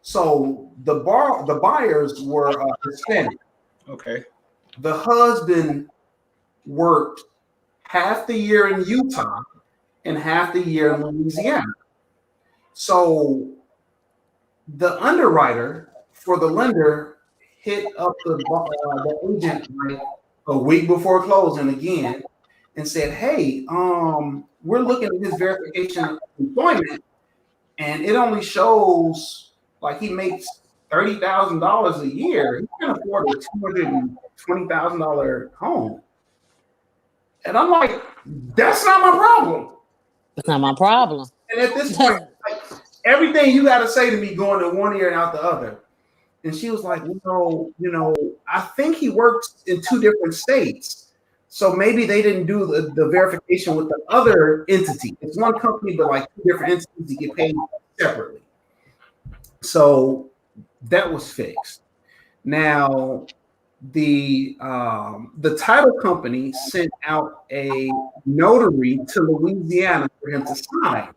So the buyers were Hispanic. Okay. The husband worked half the year in Utah and half the year in Louisiana. So the underwriter for the lender hit up the agent like a week before closing again and said, "Hey, we're looking at his verification of employment, and it only shows like he makes $30,000 a year. He can afford a $220,000 home." And I'm like, "That's not my problem. It's not my problem." And at this point, like, everything you got to say to me going in one ear and out the other. And she was like, I think he works in 2 different states. So maybe they didn't do the verification with the other entity. It's one company, but like 2 different entities to get paid separately. So that was fixed. Now, the title company sent out a notary to Louisiana for him to sign.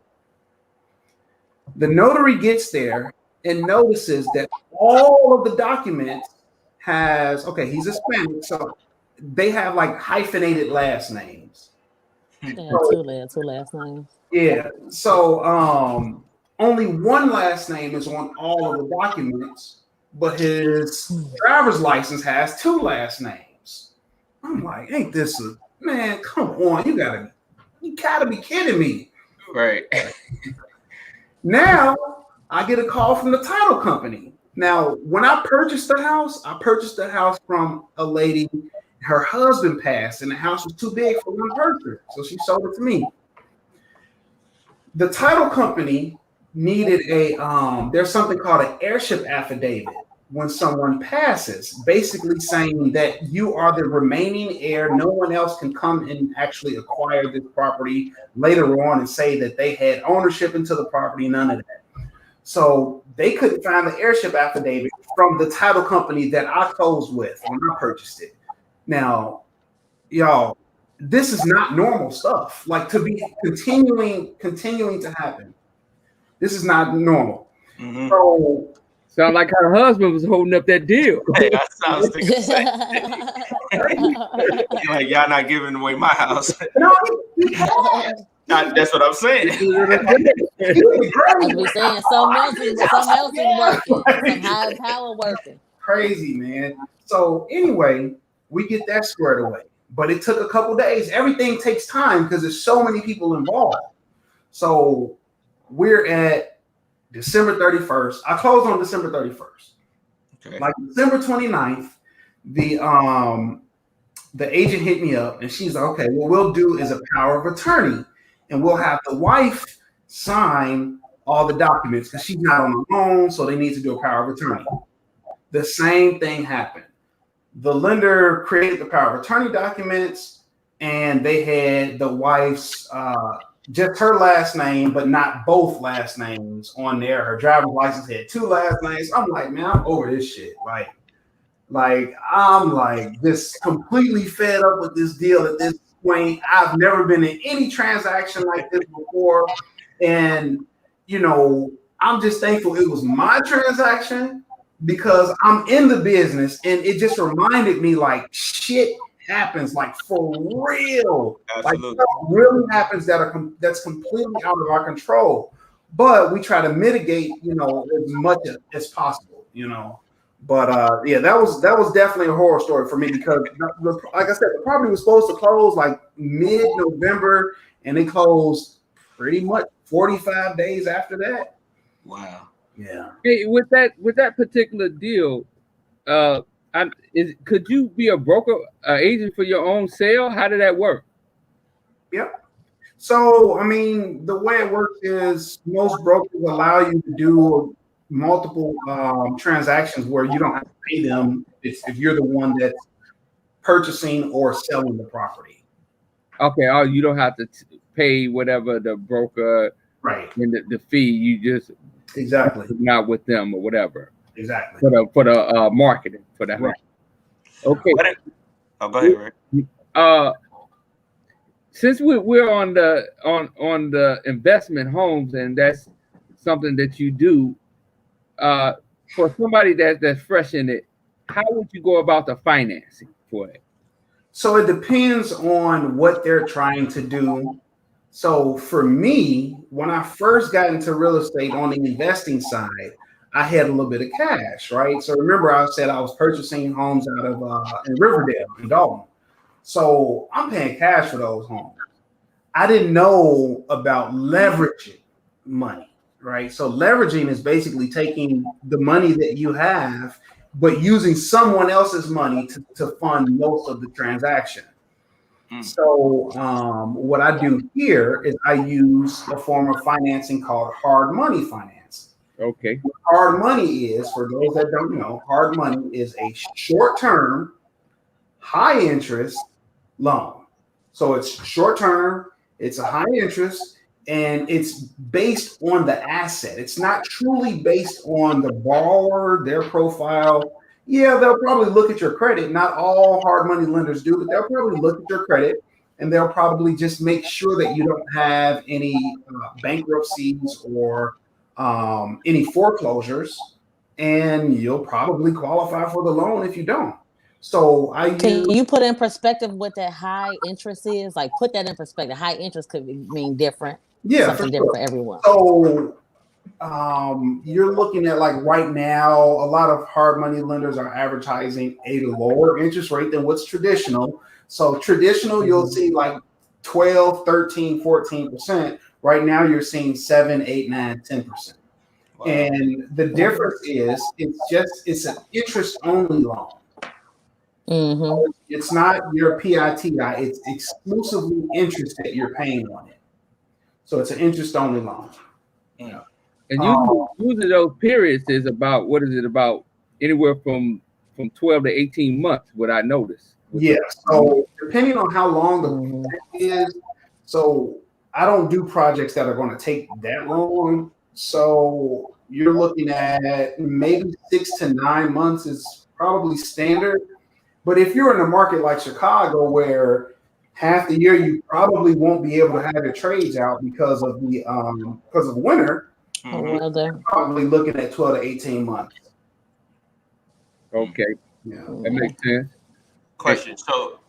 The notary gets there and notices that all of the documents he's Hispanic, so they have like hyphenated last names. Yeah, two last names. Yeah, so only one last name is on all of the documents, but his driver's license has 2 last names. I'm like, ain't this man? Come on, you gotta be kidding me, Right. Now I get a call from the title company. Now, when I purchased the house from a lady. Her husband passed, and the house was too big for one person, so she sold it to me. The title company needed there's something called an heirship affidavit when someone passes, basically saying that you are the remaining heir. No one else can come and actually acquire this property later on and say that they had ownership into the property, none of that. So they couldn't find the heirship affidavit from the title company that I closed with when I purchased it. Now, y'all, this is not normal stuff. Like, to be continuing to happen. This is not normal. Mm-hmm. So, sound like her husband was holding up that deal. Hey, that's what I was thinking. Like, y'all not giving away my house. No, that's what I'm saying. As we saying, something else is working. Some higher power working. Crazy, man. So anyway, we get that squared away, but it took a couple days. Everything takes time because there's so many people involved. So we're at December 31st. I closed on December 31st. Okay. Like December 29th, the agent hit me up and she's like, okay, what we'll do is a power of attorney and we'll have the wife sign all the documents because she's not on her own, so they need to do a power of attorney. The same thing happened. The lender created the power of attorney documents and they had the wife's just her last name, but not both last names on there. Her driver's license had 2 last names. I'm like, man, I'm over this shit. Like I'm like just completely fed up with this deal at this point. I've never been in any transaction like this before. And, I'm just thankful it was my transaction because I'm in the business and it just reminded me like shit happens like for real. Absolutely. Like stuff really happens that's completely out of our control. But we try to mitigate, as much as possible, But yeah, that was definitely a horror story for me because, like I said, the property was supposed to close like mid-November, and it closed pretty much 45 days after that. Wow. Yeah. Hey, with that particular deal, could you be a broker, agent for your own sale? How did that work? Yep. So, I mean, the way it works is most brokers allow you to do multiple transactions where you don't have to pay them if you're the one that's purchasing or selling the property. Okay. Oh, you don't have to pay whatever the broker, right? And the fee, you just not with them or whatever. Exactly. For the marketing for that. Right. Okay. Go ahead, Rick. Since we're on the investment homes, and that's something that you do, for somebody that's fresh in it, how would you go about the financing for it? So it depends on what they're trying to do. So for me, when I first got into real estate on the investing side, I had a little bit of cash, right? So remember, I said I was purchasing homes out of in Riverdale in Dalton. So I'm paying cash for those homes. I didn't know about leveraging money, right? So leveraging is basically taking the money that you have, but using someone else's money to fund most of the transaction. So what I do here is I use a form of financing called hard money finance. Okay. What hard money is, for those that don't know, hard money is a short-term, high-interest loan. So it's short-term, it's a high interest, and it's based on the asset. It's not truly based on the borrower, their profile. Yeah, they'll probably look at your credit. Not all hard money lenders do, but they'll probably look at your credit, and they'll probably just make sure that you don't have any bankruptcies or any foreclosures, and you'll probably qualify for the loan if you don't. So Can you put in perspective what that high interest is? Like, put that in perspective. High interest could mean different, something different for everyone. So you're looking at, like, right now, a lot of hard money lenders are advertising a lower interest rate than what's traditional. So traditional, you'll see like 12, 13, 14%. Right now, you're seeing 7, 8, 9, 10%. Wow. And the difference is it's an interest only loan. So it's not your PITI, it's exclusively interest that you're paying on it. So it's an interest only loan. Yeah. And usually those periods is about, what is it, about anywhere from 12 to 18 months, what I noticed. Yeah. So depending on how long the project is, so I don't do projects that are going to take that long. So you're looking at maybe 6 to 9 months is probably standard. But if you're in a market like Chicago, where half the year you probably won't be able to have your trades out because of winter, you're probably looking at 12 to 18 months. Okay. Yeah. That makes sense. Question. So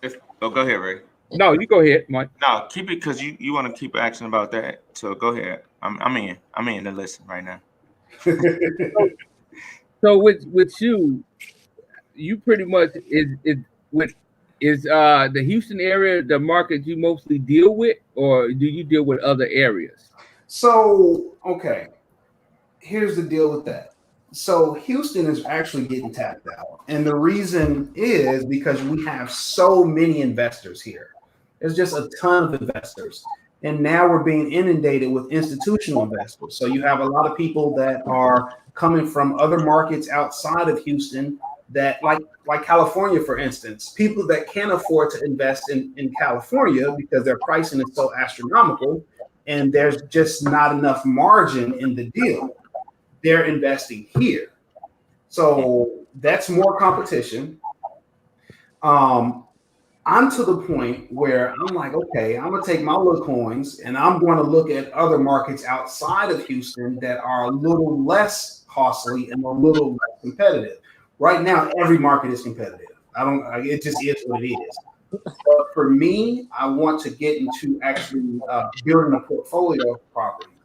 go ahead, Ray. No, you go ahead, Mike. No, keep it, because you want to keep asking about that. So go ahead. I'm in the listen right now. So with you pretty much is the Houston area the market you mostly deal with, or do you deal with other areas? So, okay, here's the deal with that. So Houston is actually getting tapped out. And the reason is because we have so many investors here. There's just a ton of investors. And now we're being inundated with institutional investors. So you have a lot of people that are coming from other markets outside of Houston, that like California, for instance, people that can't afford to invest in California because their pricing is so astronomical and there's just not enough margin in the deal. They're investing here. So that's more competition. I'm to the point where I'm like, okay, I'm going to take my little coins and I'm going to look at other markets outside of Houston that are a little less costly and a little less competitive. Right now, every market is competitive. It just is what it is. But for me, I want to get into actually building a portfolio of property.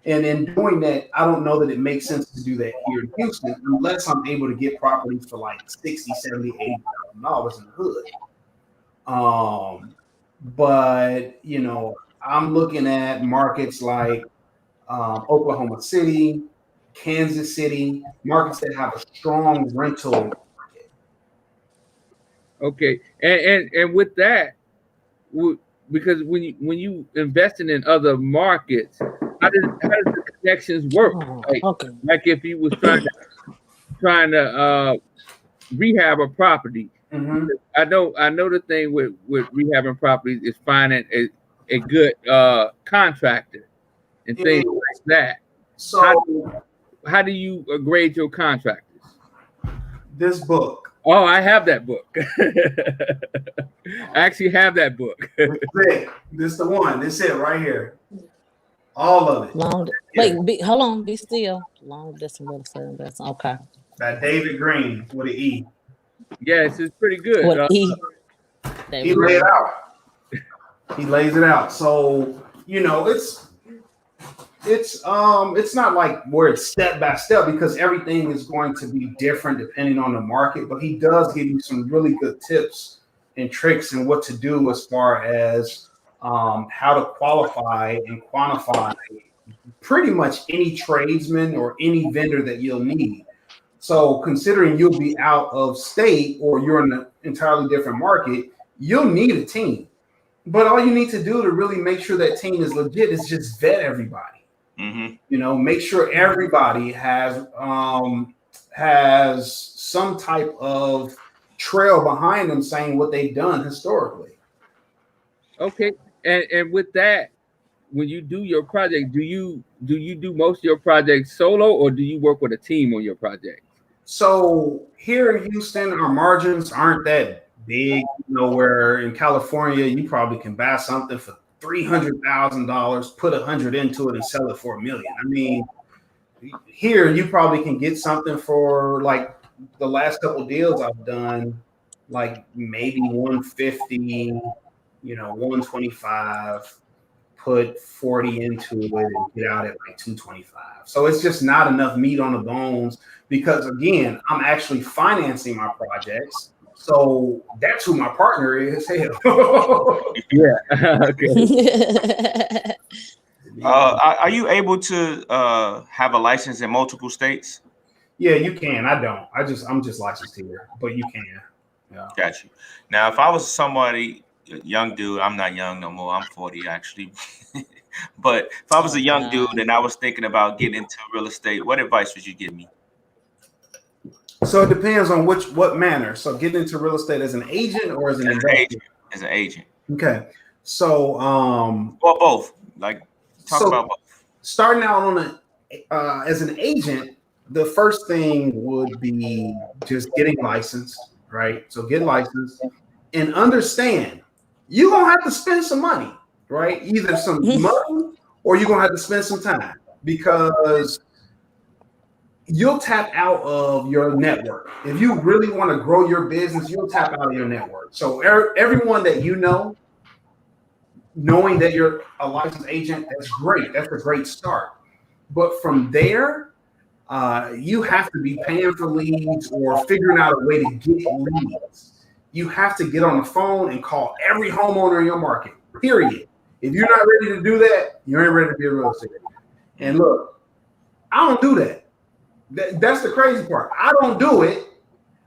And in doing that, I don't know that it makes sense to do that here in Houston unless I'm able to get properties for like $60,000, $70,000, $80,000 in the hood. But I'm looking at markets like Oklahoma City, Kansas City, markets that have a strong rental market. Okay, and with that, because when you investing in other markets, how does the connections work? Like if you was trying to rehab a property. Mm-hmm. I know the thing with rehabbing properties is finding a good contractor and things like that. So how do you grade your contractors? This book. Oh, I have that book. I actually have that book. This is the one. This is it right here. All of it. Hold on. Be still. Long distance real estate investment. Okay. By David Green with an E. Yes, it's pretty good. What He laid it out. He lays it out. So it's not like where it's step by step, because everything is going to be different depending on the market. But he does give you some really good tips and tricks and what to do as far as how to qualify and quantify pretty much any tradesman or any vendor that you'll need. So considering you'll be out of state or you're in an entirely different market, you'll need a team. But all you need to do to really make sure that team is legit is just vet everybody. Make sure everybody has some type of trail behind them saying what they've done historically. Okay, and with that, when you do your project, do you do most of your projects solo, or do you work with a team on your project? So here in Houston, our margins aren't that big. Where in California, you probably can buy something for $300,000, put 100 into it, and sell it for $1 million. I mean, here you probably can get something for, like, the last couple of deals I've done, like maybe 150, 125, put 40 into it and get out at like 225. So it's just not enough meat on the bones, because again, I'm actually financing my projects. So that's who my partner is. Yeah. Okay. Are you able to have a license in multiple states? Yeah, you can. I don't. I'm just licensed here, but you can. Yeah. Got you. Now, if I was somebody, young dude, I'm not young no more. I'm 40 actually. But if I was a young dude and I was thinking about getting into real estate, what advice would you give me? So it depends on what manner. So getting into real estate as an agent or as an investor? As an agent. Okay. So well, both. Like, talk about both. Starting out on as an agent, the first thing would be just getting licensed, right? So get licensed and understand you're gonna have to spend some money, right? Either some money or you're gonna have to spend some time, because you'll tap out of your network. If you really want to grow your business, you'll tap out of your network. So everyone that knowing that you're a licensed agent, that's great. That's a great start. But from there, you have to be paying for leads or figuring out a way to get leads. You have to get on the phone and call every homeowner in your market, period. If you're not ready to do that, you ain't ready to be a real estate agent. And look, I don't do that. That's the crazy part. I don't do it.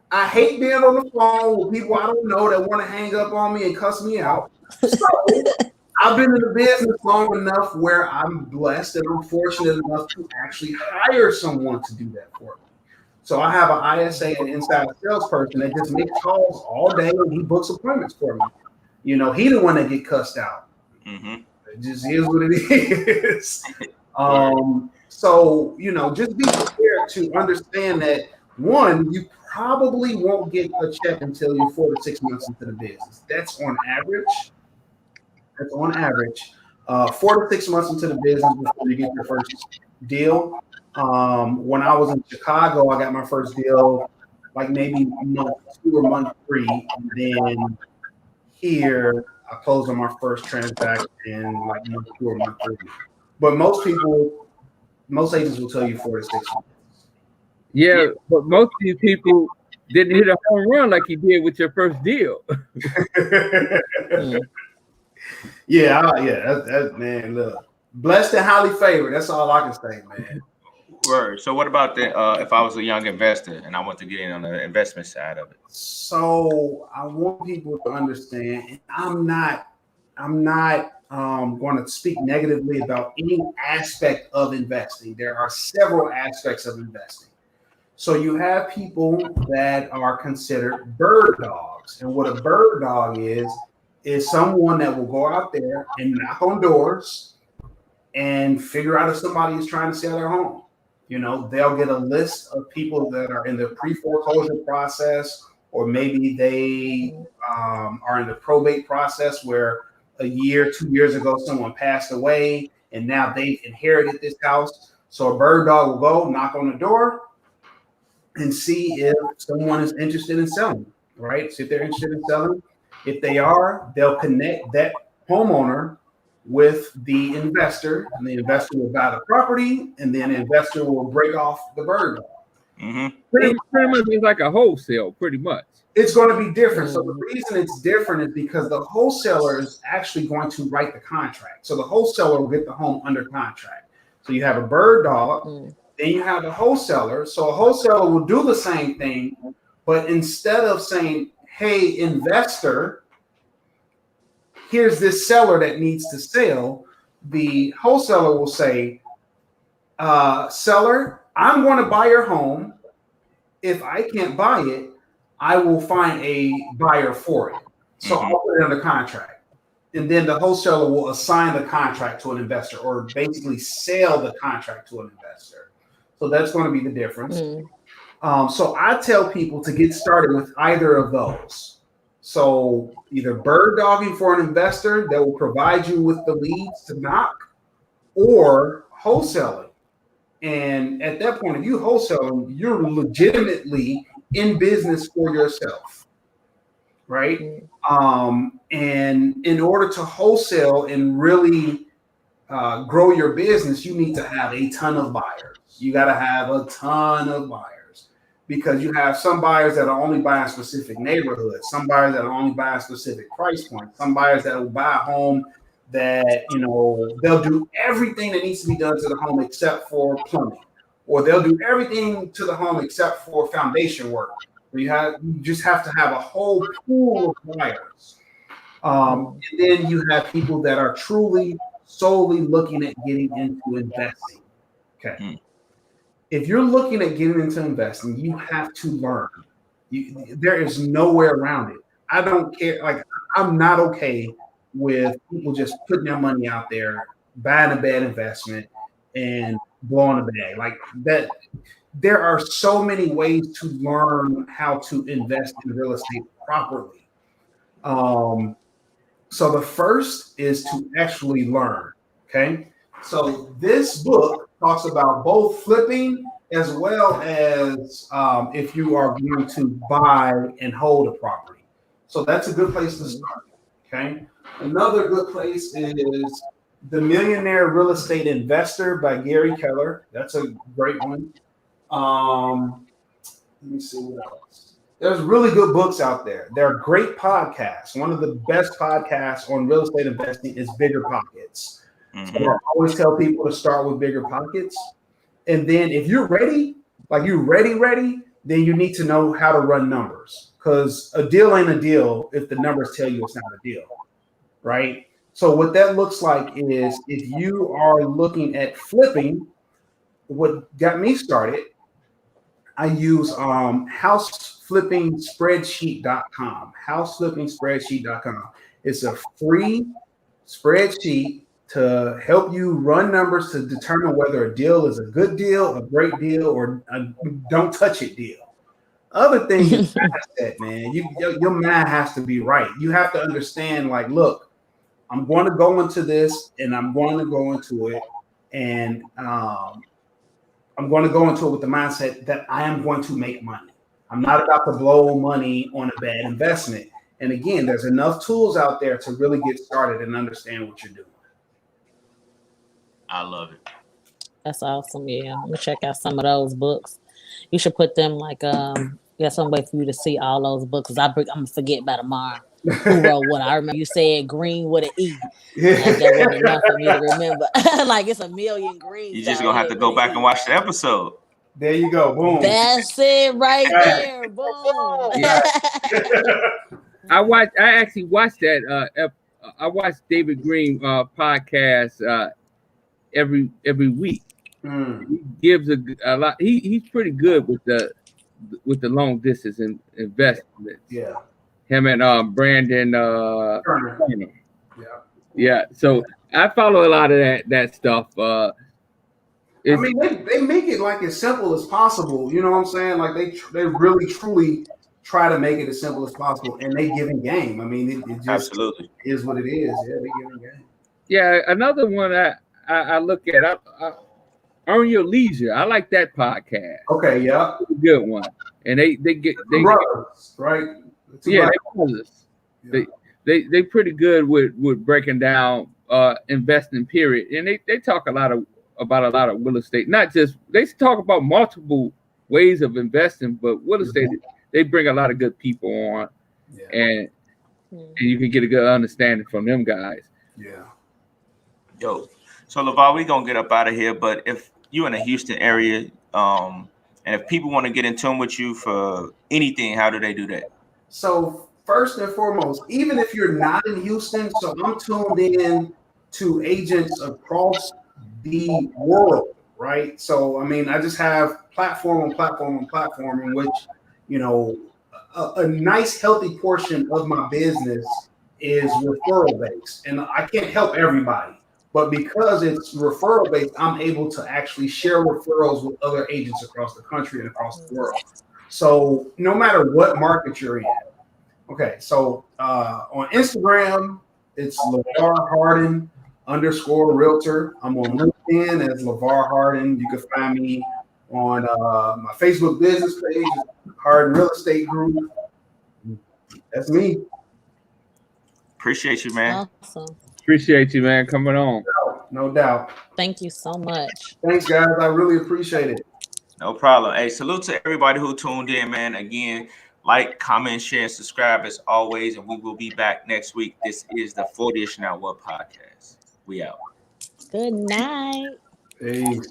I hate being on the phone with people I don't know that want to hang up on me and cuss me out. So I've been in the business long enough where I'm blessed and I'm fortunate enough to actually hire someone to do that for me. So I have an ISA and inside salesperson that just makes calls all day and he books appointments for me. He the one that get cussed out. It just is what it is. So, just be prepared to understand that, one, you probably won't get a check until you're 4 to 6 months into the business. That's on average. 4 to 6 months into the business before you get your first deal. When I was in Chicago, I got my first deal like maybe month 2 or month 3. And then here, I closed on my first transaction like month 2 or month 3. But most agents will tell you 4 to 6 months. Yeah, but most of these people didn't hit a home run like you did with your first deal. That man, look, blessed and highly favored. That's all I can say, man. Word. So what about if I was a young investor and I want to get in on the investment side of it? So I want people to understand, and I'm not going to speak negatively about any aspect of investing. There are several aspects of investing. So you have people that are considered bird dogs. And what a bird dog is someone that will go out there and knock on doors and figure out if somebody is trying to sell their home. They'll get a list of people that are in the pre-foreclosure process, or maybe they are in the probate process where a year, 2 years ago, someone passed away and now they've inherited this house. So a bird dog will go knock on the door and see if someone is interested in selling, right? See if they're interested in selling. If they are, they'll connect that homeowner with the investor, and the investor will buy the property, and then the investor will break off the bird dog. Pretty much it's like a wholesale, pretty much. It's going to be different. So the reason it's different is because the wholesaler is actually going to write the contract. So the wholesaler will get the home under contract. So you have a bird dog, then you have a wholesaler. So a wholesaler will do the same thing, but instead of saying, hey, investor, here's this seller that needs to sell, the wholesaler will say, seller, I'm going to buy your home. If I can't buy it, I will find a buyer for it. So I'll put it under contract. And then the wholesaler will assign the contract to an investor, or basically sell the contract to an investor. So that's going to be the difference. So I tell people to get started with either of those. So either bird dogging for an investor that will provide you with the leads to knock, or wholesaling. And at that point, if you wholesale, you're legitimately in business for yourself, right? And in order to wholesale and really grow your business, you need to have a ton of buyers. You got to have a ton of buyers, because you have some buyers that are only buying specific neighborhoods, some buyers that are only buying specific price points, some buyers that will buy a home that, you know, they'll do everything that needs to be done to the home except for plumbing, or they'll do everything to the home except for foundation work. You just have to have a whole pool of buyers. And then you have people that are truly solely looking at getting into investing. Okay. If you're looking at getting into investing, you have to learn. There is no way around it. I don't care. Like, I'm not okay with people just putting their money out there, buying a bad investment, and blowing a bag like that. There are so many ways to learn how to invest in real estate properly. So the first is to actually learn. Okay. So this book talks about both flipping as well as if you are going to buy and hold a property. So that's a good place to start. Okay. Another good place is The Millionaire Real Estate Investor by Gary Keller. That's a great one. Let me see what else. There's really good books out there. There are great podcasts. One of the best podcasts on real estate investing is Bigger Pockets. So I always tell people to start with Bigger Pockets. And then if you're ready, like you're ready, then you need to know how to run numbers, because a deal ain't a deal if the numbers tell you it's not a deal, right? So what that looks like is, if you are looking at flipping, what got me started, I use houseflippingspreadsheet.com. Houseflippingspreadsheet.com. It's a free spreadsheet to help you run numbers to determine whether a deal is a good deal, a great deal, or a don't touch it deal. Other thing is mindset, man. Your mind has to be right. You have to understand, like, look, I'm going to go into this, and I'm going to go into it, and I'm going to go into it with the mindset that I am going to make money. I'm not about to blow money on a bad investment. And again, there's enough tools out there to really get started and understand what you're doing. I love it. That's awesome. Yeah, I'm gonna check out some of those books. You should put them like some way for you to see all those books. I'm gonna forget by tomorrow who wrote what. I remember you said green with an E. Like, that wasn't enough for me to remember. Like, it's a million greens. You just gonna have to go back and watch the episode. There you go. Boom. That's it right there. Boom. Yeah. I actually watched that. I watched David Green podcast every week. He gives a lot. He's pretty good with the long distance investments. Yeah. Him and Brandon Turner. Yeah. So I follow a lot of that stuff. I mean, they make it like as simple as possible. You know what I'm saying? Like they really truly try to make it as simple as possible, and they giving game. I mean, it just absolutely is what it is. Yeah, they giving game. Yeah. Another one I look at. Earn Your Leisure. I like that podcast. Okay, yeah. Good one. And they brothers, right? They brothers. Yeah. They pretty good with breaking down investing period. And they talk about a lot of real estate. Not just they talk about multiple ways of investing, but real estate, they bring a lot of good people on. Yeah. And you can get a good understanding from them guys. Yeah. Yo, so Lavar, we gonna get up out of here. But if you in the Houston area, and if people want to get in tune with you for anything, how do they do that? So first and foremost, even if you're not in Houston, so I'm tuned in to agents across the world, right? So I mean, I just have platform in which, you know, a nice healthy portion of my business is referral based, and I can't help everybody, but because it's referral based, I'm able to actually share referrals with other agents across the country and across the world. So no matter what market you're in. Okay, so on Instagram, it's Lavar Harden _realtor. I'm on LinkedIn as Lavar Harden. You can find me on my Facebook business page, Harden Real Estate Group. That's me. Appreciate you, man. Awesome. Appreciate you, man, coming on. No doubt. Thank you so much. Thanks, guys. I really appreciate it. No problem. Hey, salute to everybody who tuned in, man. Again, like, comment, share, and subscribe as always, and we will be back next week. This is the 40ish Now What podcast. We out. Good night. Peace.